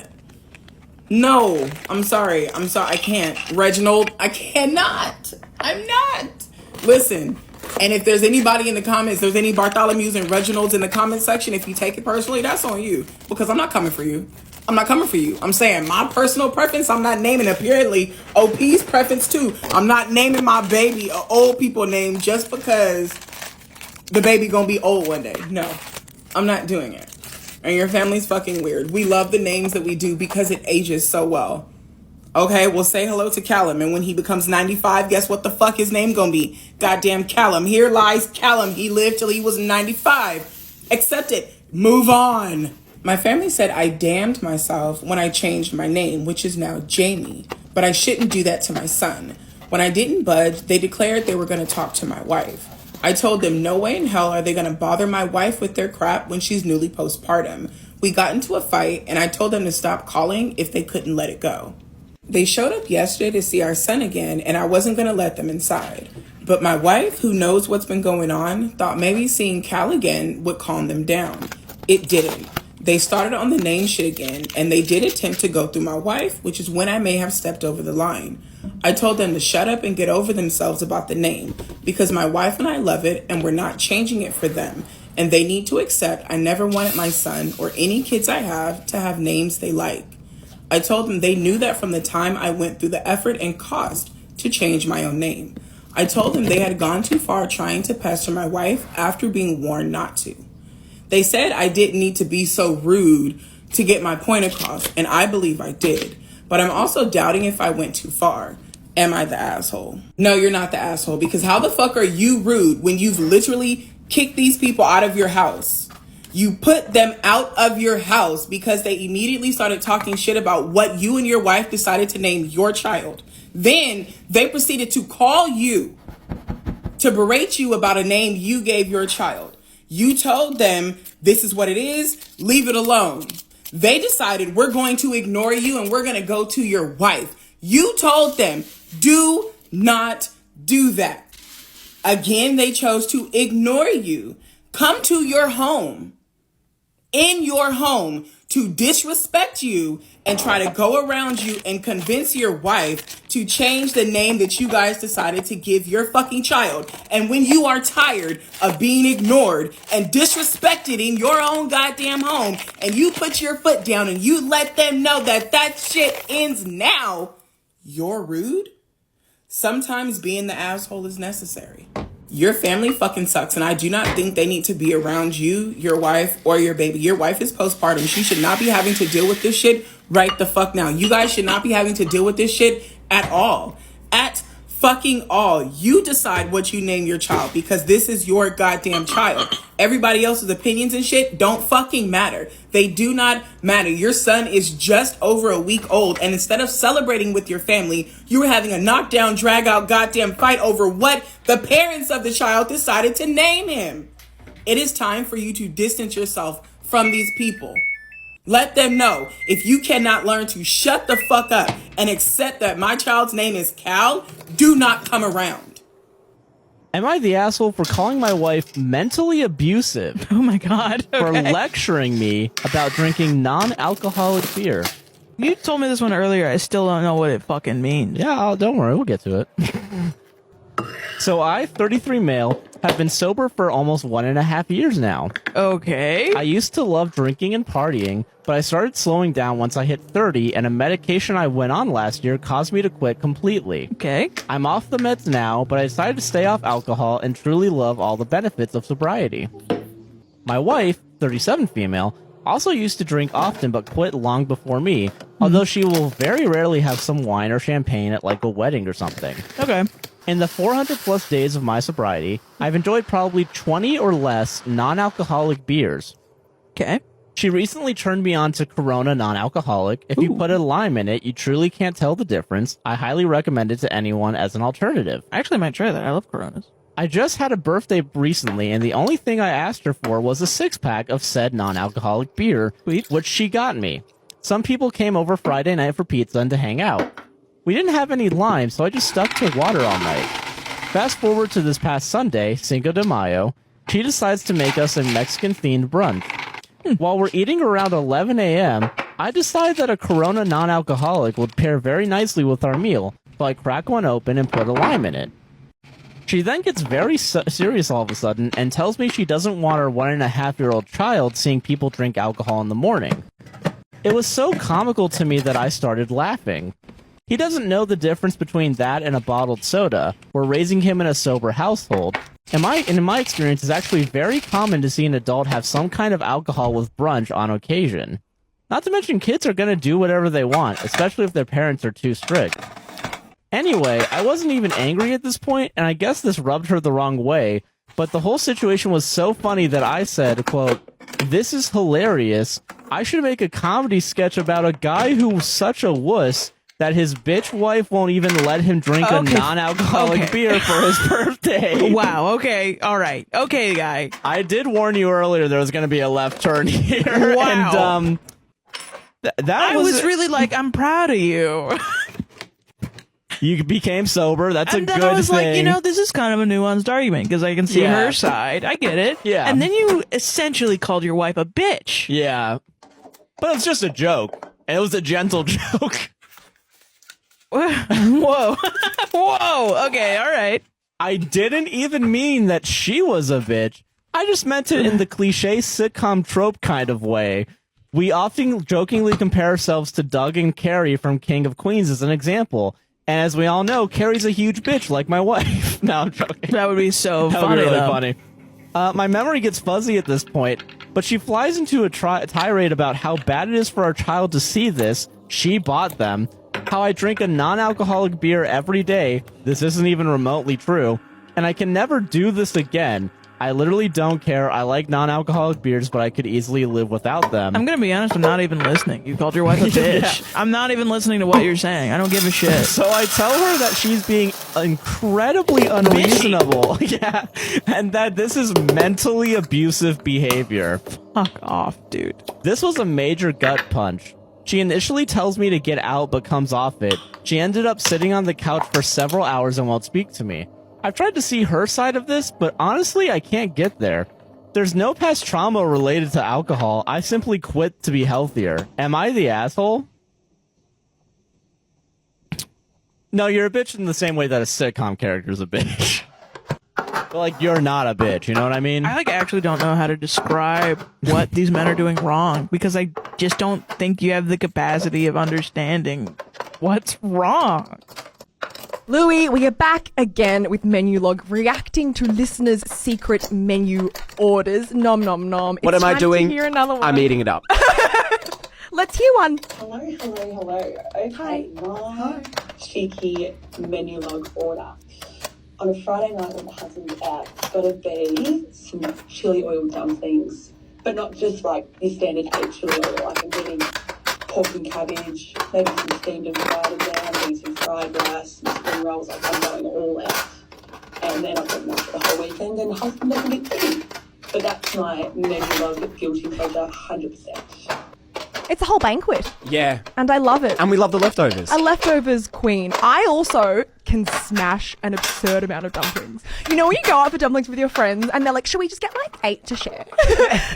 no, I'm sorry. I can't. Reginald, I cannot. I'm not. Listen, and if there's anybody in the comments, there's any Bartholomews and Reginalds in the comment section, if you take it personally, that's on you, because I'm not coming for you. I'm saying my personal preference, I'm not naming. Apparently, OP's preference too. I'm not naming my baby an old people name just because the baby gonna be old one day. No, I'm not doing it. And your family's fucking weird. We love the names that we do because it ages so well. Okay, well, say hello to Callum, and when he becomes 95, guess what the fuck his name gonna be? Goddamn Callum. Here lies Callum. He lived till he was 95. Accept it. Move on. My family said I damned myself when I changed my name, which is now Jamie, but I shouldn't do that to my son. When I didn't budge, they declared they were gonna talk to my wife. I told them no way in hell are they gonna bother my wife with their crap when she's newly postpartum. We got into a fight, and I told them to stop calling if they couldn't let it go. They showed up yesterday to see our son again, and I wasn't going to let them inside. But my wife, who knows what's been going on, thought maybe seeing Cal again would calm them down. It didn't. They started on the name shit again, and they did attempt to go through my wife, which is when I may have stepped over the line. I told them to shut up and get over themselves about the name, because my wife and I love it, and we're not changing it for them. And they need to accept I never wanted my son or any kids I have to have names they like. I told them they knew that from the time I went through the effort and cost to change my own name. I told them they had gone too far trying to pester my wife after being warned not to. They said I didn't need to be so rude to get my point across, and I believe I did. But I'm also doubting if I went too far. Am I the asshole? No, you're not the asshole, because how the fuck are you rude when you've literally kicked these people out of your house? You put them out of your house because they immediately started talking shit about what you and your wife decided to name your child. Then they proceeded to call you to berate you about a name you gave your child. You told them this is what it is, leave it alone. They decided we're going to ignore you and we're going to go to your wife. You told them do not do that. Again, they chose to ignore you. Come to your home. In your home to disrespect you and try to go around you and convince your wife to change the name that you guys decided to give your fucking child. And when you are tired of being ignored and disrespected in your own goddamn home, and you put your foot down and you let them know that that shit ends now, you're rude. Sometimes being the asshole is necessary. Your family fucking sucks, and I do not think they need to be around you, your wife, or your baby. Your wife is postpartum. She should not be having to deal with this shit right the fuck now. You guys should not be having to deal with this shit at all. At fucking all. You decide what you name your child, because this is your goddamn child. Everybody else's opinions and shit don't fucking matter. They do not matter. Your son is just over a week old, and instead of celebrating with your family, you were having a knockdown, drag out goddamn fight over what the parents of the child decided to name him. It is time for you to distance yourself from these people. Let them know, if you cannot learn to shut the fuck up and accept that my child's name is Cal, do not come around. Am I the asshole for calling my wife mentally abusive? Oh my god. For Okay. lecturing me about drinking non-alcoholic beer? You told me this one earlier. I still don't know what it fucking means. Yeah, don't worry. We'll get to it. So I, 33 male, have been sober for almost 1.5 years now. Okay. I used to love drinking and partying, but I started slowing down once I hit 30, and a medication I went on last year caused me to quit completely. Okay. I'm off the meds now, but I decided to stay off alcohol and truly love all the benefits of sobriety. My wife, 37 female, also used to drink often but quit long before me, although she will very rarely have some wine or champagne at like a wedding or something. Okay. In the 400 plus days of my sobriety, I've enjoyed probably 20 or less non-alcoholic beers. Okay. She recently turned me on to Corona non-alcoholic. If you put a lime in it, you truly can't tell the difference. I highly recommend it to anyone as an alternative. I actually might try that. I love Coronas. I just had a birthday recently, and the only thing I asked her for was a 6-pack of said non-alcoholic beer, which she got me. Some people came over Friday night for pizza and to hang out. We didn't have any lime, so I just stuck to water all night. Fast forward to this past Sunday, Cinco de Mayo, she decides to make us a Mexican-themed brunch. While we're eating around 11 a.m., I decide that a Corona non-alcoholic would pair very nicely with our meal, so I crack one open and put a lime in it. She then gets very serious all of a sudden and tells me she doesn't want her 1.5-year-old child seeing people drink alcohol in the morning. It was so comical to me that I started laughing. He doesn't know the difference between that and a bottled soda. We're raising him in a sober household. In my experience, it's actually very common to see an adult have some kind of alcohol with brunch on occasion. Not to mention kids are going to do whatever they want, especially if their parents are too strict. Anyway, I wasn't even angry at this point, and I guess this rubbed her the wrong way, but the whole situation was so funny that I said, quote, "This is hilarious. I should make a comedy sketch about a guy who's such a wuss that his bitch wife won't even let him drink a non-alcoholic beer for his birthday." Wow, okay, alright. Okay, guy. I did warn you earlier there was going to be a left turn here. Wow. And, I was really like, I'm proud of you. You became sober. That's and a then good I was thing. like, you know, this is kind of a nuanced argument because I can see Yeah. her side. I get it. Yeah. And then you essentially called your wife a bitch. Yeah. But it's just a joke. And it was a gentle joke. Whoa. Whoa. Okay, all right. I didn't even mean that she was a bitch. I just meant it in the cliche sitcom trope kind of way. We often jokingly compare ourselves to Doug and Carrie from King of Queens as an example. And as we all know, Carrie's a huge bitch like my wife. No, I'm joking. That would be so That would funny, be really though. funny. My memory gets fuzzy at this point, but she flies into a tirade about how bad it is for our child to see this. She bought them. How I drink a non-alcoholic beer every day. This isn't even remotely true. And I can never do this again. I literally don't care. I like non-alcoholic beers, but I could easily live without them. I'm going to be honest, I'm not even listening. You called your wife a bitch. Yeah. I'm not even listening to what you're saying. I don't give a shit. So I tell her that she's being incredibly unreasonable. Yeah. And that this is mentally abusive behavior. Fuck off, dude. This was a major gut punch. She initially tells me to get out but comes off it. She ended up sitting on the couch for several hours and won't speak to me. I've tried to see her side of this, but honestly, I can't get there. There's no past trauma related to alcohol. I simply quit to be healthier. Am I the asshole? No, you're a bitch in the same way that a sitcom character is a bitch. But, like, you're not a bitch, you know what I mean? I actually don't know how to describe what these men are doing wrong because I just don't think you have the capacity of understanding what's wrong. Louis, we are back again with Menu Log, reacting to listeners' secret menu orders. Nom nom nom. What It's am I time to doing? hear another one. I'm eating it up. Let's hear one. Hello. Okay, my cheeky menu log order. On a Friday night when the husband's out, it's got to be some chili oil dumplings, but not just like your standard hate chili oil. Like I'm getting pork and cabbage, maybe some steamed and fried again, maybe some fried rice, some spring rolls. Like I'm going all out. And then I've got enough for the whole weekend, and the husband doesn't get tea. But that's my menu log guilty pleasure, 100%. It's a whole banquet. Yeah. And I love it. And we love the leftovers. A leftovers queen. I also can smash an absurd amount of dumplings. You know when you go out for dumplings with your friends and they're like, should we just get like 8 to share?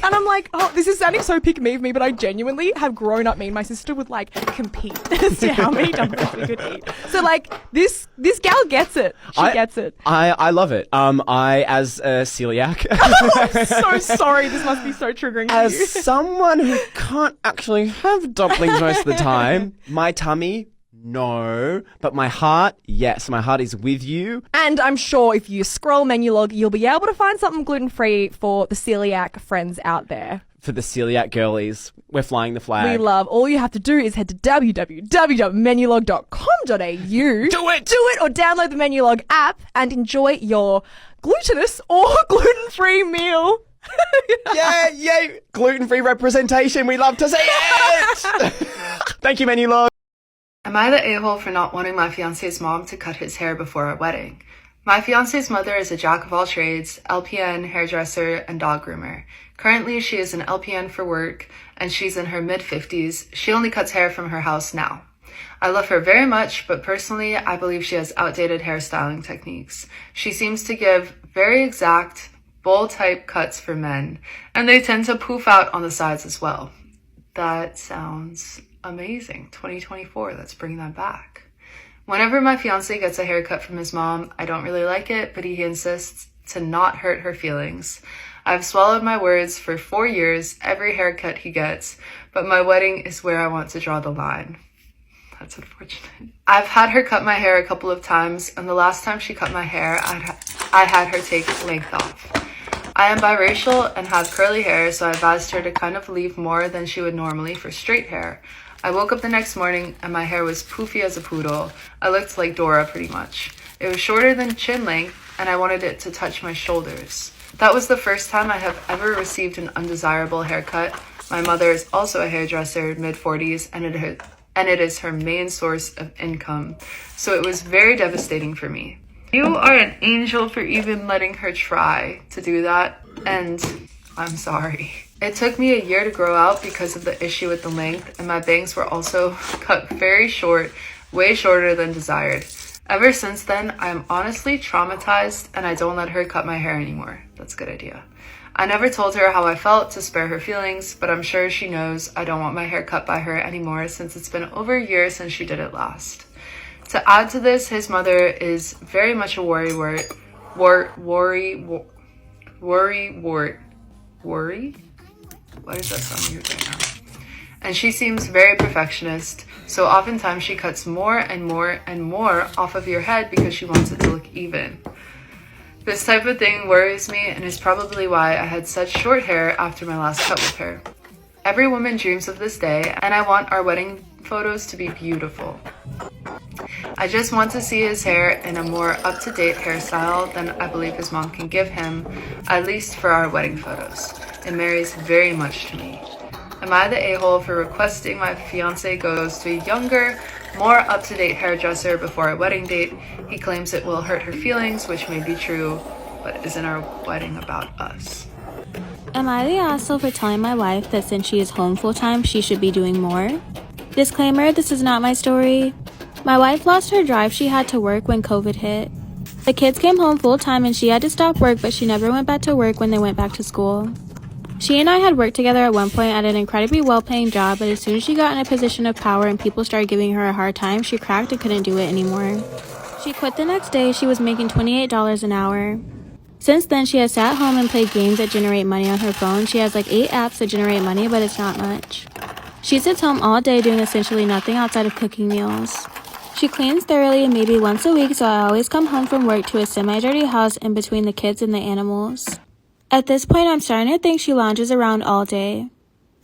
And I'm like, oh, this is sounding so pick me of me, but I genuinely have grown up. Me and my sister would like compete as to how many dumplings we could eat. So like this gal gets it. She gets it. I love it. I, as a celiac. I'm so sorry. This must be so triggering for you. As someone who can't actually have dumplings most of the time, my tummy, no. But my heart, yes. My heart is with you. And I'm sure if you scroll menu log, you'll be able to find something gluten-free for the celiac friends out there. For the celiac girlies, we're flying the flag. We love. All you have to do is head to www.menulog.com.au. Do it or download the Menulog app and enjoy your glutinous or gluten-free meal. Yay! Gluten-free representation. We love to see it. Thank you, Menulog. Am I the a-hole for not wanting my fiance's mom to cut his hair before our wedding? My fiance's mother is a jack of all trades, LPN, hairdresser, and dog groomer. Currently, she is an LPN for work, and she's in her mid-50s. She only cuts hair from her house now. I love her very much, but personally, I believe she has outdated hairstyling techniques. She seems to give very exact, bowl-type cuts for men, and they tend to poof out on the sides as well. That sounds amazing. 2024, let's bring that back. Whenever my fiance gets a haircut from his mom, I don't really like it, but he insists to not hurt her feelings. I've swallowed my words for 4 years, every haircut he gets, but my wedding is where I want to draw the line. That's unfortunate. I've had her cut my hair a couple of times, and the last time she cut my hair, I had her take length off. I am biracial and have curly hair, so I've asked her to kind of leave more than she would normally for straight hair. I woke up the next morning and my hair was poofy as a poodle. I looked like Dora pretty much. It was shorter than chin length, and I wanted it to touch my shoulders. That was the first time I have ever received an undesirable haircut. My mother is also a hairdresser, mid-40s, and it is her main source of income. So it was very devastating for me. You are an angel for even letting her try to do that, and I'm sorry. It took me a year to grow out because of the issue with the length, and my bangs were also cut very short, way shorter than desired. Ever since then, I am honestly traumatized and I don't let her cut my hair anymore. That's a good idea. I never told her how I felt to spare her feelings, but I'm sure she knows I don't want my hair cut by her anymore since it's been over a year since she did it last. To add to this, his mother is very much a worry? Why does that sound weird right now? And she seems very perfectionist, so oftentimes she cuts more and more and more off of your head because she wants it to look even. This type of thing worries me and is probably why I had such short hair after my last cut with her. Every woman dreams of this day, and I want our wedding photos to be beautiful. I just want to see his hair in a more up-to-date hairstyle than I believe his mom can give him, at least for our wedding photos. It matters very much to me. Am I the a-hole for requesting my fiance goes to a younger, more up-to-date hairdresser before our wedding date? He claims it will hurt her feelings, which may be true, but isn't our wedding about us? Am I the asshole for telling my wife that since she is home full-time, she should be doing more? Disclaimer, this is not my story. My wife lost her drive she had to work when COVID hit. The kids came home full-time and she had to stop work, but she never went back to work when they went back to school. She and I had worked together at one point at an incredibly well-paying job, but as soon as she got in a position of power and people started giving her a hard time, she cracked and couldn't do it anymore. She quit the next day. She was making $28 an hour. Since then, she has sat home and played games that generate money on her phone. She has like 8 apps that generate money, but it's not much. She sits home all day doing essentially nothing outside of cooking meals. She cleans thoroughly and maybe once a week, so I always come home from work to a semi-dirty house in between the kids and the animals. At this point, I'm starting to think she lounges around all day.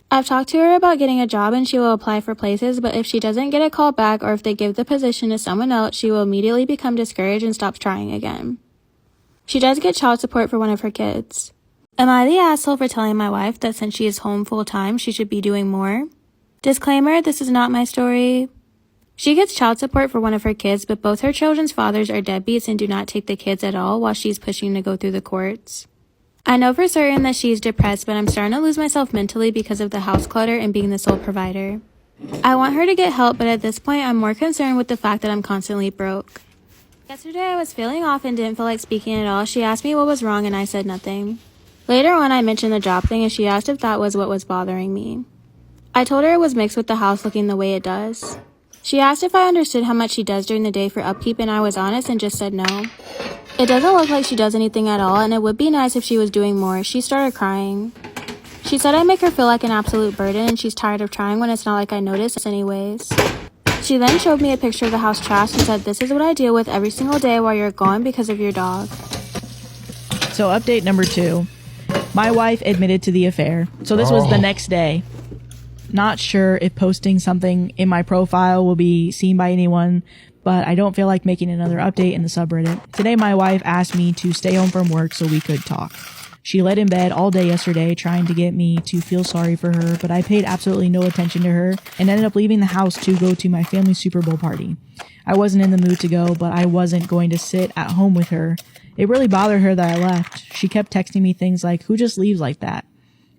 I've talked to her about getting a job and she will apply for places, but if she doesn't get a call back or if they give the position to someone else, she will immediately become discouraged and stops trying again. She does get child support for one of her kids. Am I the asshole for telling my wife that since she is home full-time, she should be doing more? Disclaimer, this is not my story. She gets child support for one of her kids, but both her children's fathers are deadbeats and do not take the kids at all while she's pushing to go through the courts. I know for certain that she's depressed, but I'm starting to lose myself mentally because of the house clutter and being the sole provider. I want her to get help, but at this point, I'm more concerned with the fact that I'm constantly broke. Yesterday I was feeling off and didn't feel like speaking at all. She asked me what was wrong and I said nothing. Later on I mentioned the job thing and she asked if that was what was bothering me. I told her it was mixed with the house looking the way it does. She asked if I understood how much she does during the day for upkeep and I was honest and just said no. It doesn't look like she does anything at all and it would be nice if she was doing more. She started crying. She said I make her feel like an absolute burden and she's tired of trying when it's not like I notice anyways. She then showed me a picture of the house trash and said this is what I deal with every single day while you're gone because of your dog. So update number 2. My wife admitted to the affair. So this was the next day. Not sure if posting something in my profile will be seen by anyone, but I don't feel like making another update in the subreddit. Today my wife asked me to stay home from work so we could talk. She laid in bed all day yesterday trying to get me to feel sorry for her, but I paid absolutely no attention to her and ended up leaving the house to go to my family's Super Bowl party. I wasn't in the mood to go, but I wasn't going to sit at home with her. It really bothered her that I left. She kept texting me things like, "Who just leaves like that?"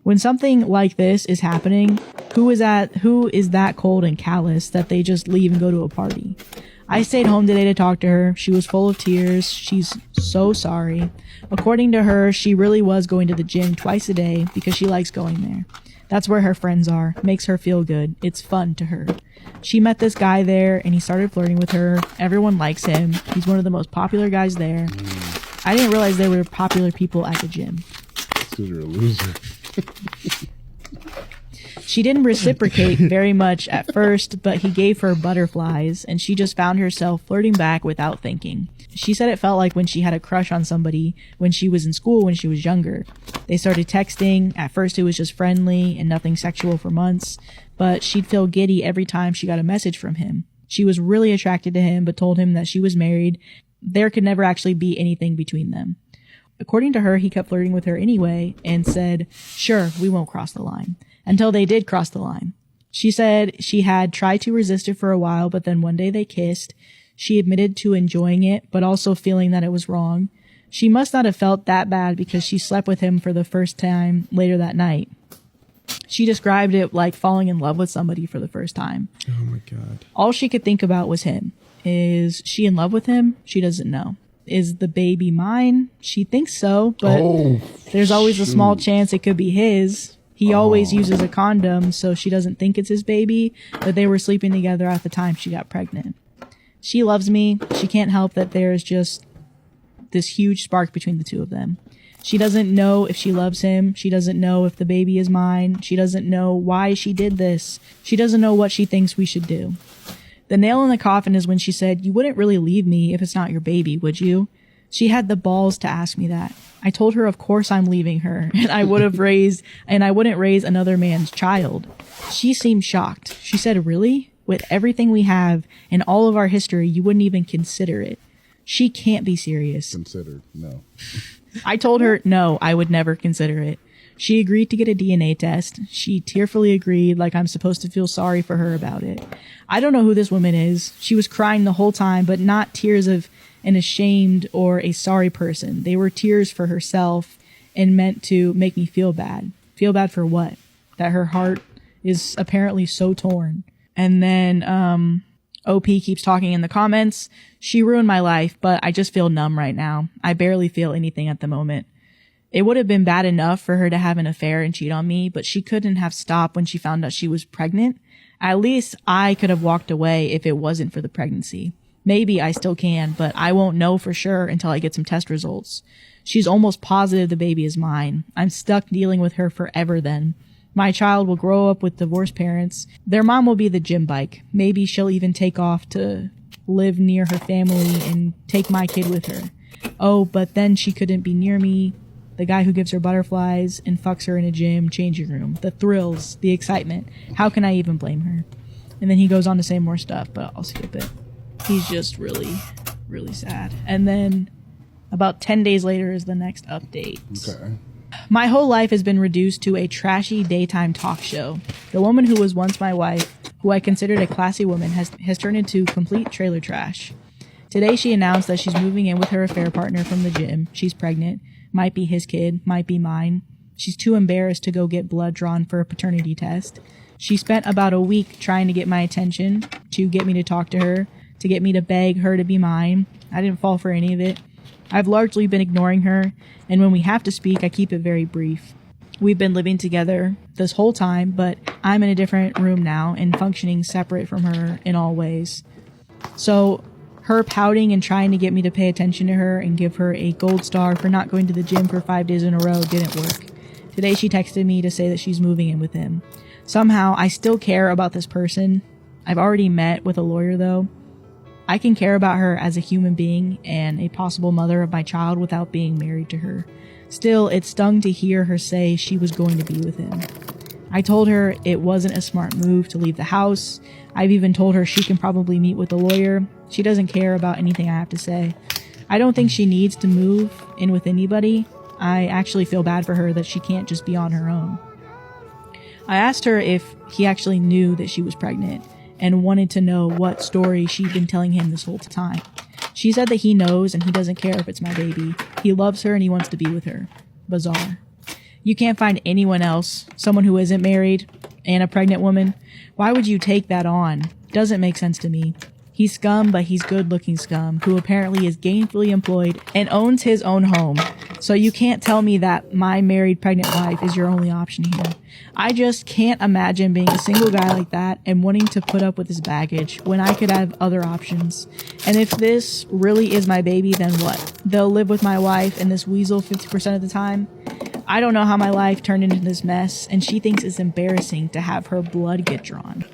When something like this is happening, who is that cold and callous that they just leave and go to a party? I stayed home today to talk to her. She was full of tears. She's so sorry. According to her, she really was going to the gym twice a day because she likes going there. That's where her friends are. Makes her feel good. It's fun to her. She met this guy there and he started flirting with her. Everyone likes him. He's one of the most popular guys there. I didn't realize there were popular people at the gym. Because you're a loser. She didn't reciprocate very much at first, but he gave her butterflies, and she just found herself flirting back without thinking. She said it felt like when she had a crush on somebody when she was in school when she was younger. They started texting. At first it was just friendly and nothing sexual for months, but she'd feel giddy every time she got a message from him. She was really attracted to him, but told him that she was married. There could never actually be anything between them. According to her, he kept flirting with her anyway and said, "Sure, we won't cross the line." Until they did cross the line. She said she had tried to resist it for a while, but then one day they kissed. She admitted to enjoying it, but also feeling that it was wrong. She must not have felt that bad because she slept with him for the first time later that night. She described it like falling in love with somebody for the first time. Oh my God. All she could think about was him. Is she in love with him? She doesn't know. Is the baby mine? She thinks so, but there's always a small chance it could be his. He always uses a condom, so she doesn't think it's his baby, but they were sleeping together at the time she got pregnant. She loves me. She can't help that there's just this huge spark between the two of them. She doesn't know if she loves him. She doesn't know if the baby is mine. She doesn't know why she did this. She doesn't know what she thinks we should do. The nail in the coffin is when she said, "You wouldn't really leave me if it's not your baby, would you?" She had the balls to ask me that. I told her, of course I'm leaving her, and I wouldn't raise another man's child. She seemed shocked. She said, "Really? With everything we have and all of our history, you wouldn't even consider it?" She can't be serious. Considered, no. I told her, no, I would never consider it. She agreed to get a DNA test. She tearfully agreed, like I'm supposed to feel sorry for her about it. I don't know who this woman is. She was crying the whole time, but not tears of an ashamed or a sorry person. They were tears for herself and meant to make me feel bad. Feel bad for what? That her heart is apparently so torn. And then OP keeps talking in the comments. She ruined my life, but I just feel numb right now. I barely feel anything at the moment. It would have been bad enough for her to have an affair and cheat on me, but she couldn't have stopped when she found out she was pregnant. At least I could have walked away if it wasn't for the pregnancy. Maybe I still can, but I won't know for sure until I get some test results. She's almost positive the baby is mine. I'm stuck dealing with her forever then. My child will grow up with divorced parents. Their mom will be the gym bike. Maybe she'll even take off to live near her family and take my kid with her. Oh, but then she couldn't be near me. The guy who gives her butterflies and fucks her in a gym changing room. The thrills, the excitement. How can I even blame her? And then he goes on to say more stuff, but I'll skip it. He's just really, really sad. And then about 10 days later is the next update. Okay. My whole life has been reduced to a trashy daytime talk show. The woman who was once my wife, who I considered a classy woman, has turned into complete trailer trash. Today she announced that she's moving in with her affair partner from the gym. She's pregnant. Might be his kid, might be mine. She's too embarrassed to go get blood drawn for a paternity test. She spent about a week trying to get my attention, to get me to talk to her, to get me to beg her to be mine. I didn't fall for any of it. I've largely been ignoring her, and when we have to speak, I keep it very brief. We've been living together this whole time, but I'm in a different room now and functioning separate from her in all ways. So, her pouting and trying to get me to pay attention to her and give her a gold star for not going to the gym for 5 days in a row didn't work. Today she texted me to say that she's moving in with him. Somehow, I still care about this person. I've already met with a lawyer though. I can care about her as a human being and a possible mother of my child without being married to her. Still, it stung to hear her say she was going to be with him. I told her it wasn't a smart move to leave the house. I've even told her she can probably meet with a lawyer. She doesn't care about anything I have to say. I don't think she needs to move in with anybody. I actually feel bad for her that she can't just be on her own. I asked her if he actually knew that she was pregnant and wanted to know what story she'd been telling him this whole time. She said that he knows and he doesn't care if it's my baby. He loves her and he wants to be with her. Bizarre. You can't find anyone else, someone who isn't married and a pregnant woman. Why would you take that on? Doesn't make sense to me. He's scum, but he's good-looking scum, who apparently is gainfully employed and owns his own home. So you can't tell me that my married pregnant wife is your only option here. I just can't imagine being a single guy like that and wanting to put up with his baggage when I could have other options. And if this really is my baby, then what? They'll live with my wife and this weasel 50% of the time? I don't know how my life turned into this mess, and she thinks it's embarrassing to have her blood get drawn.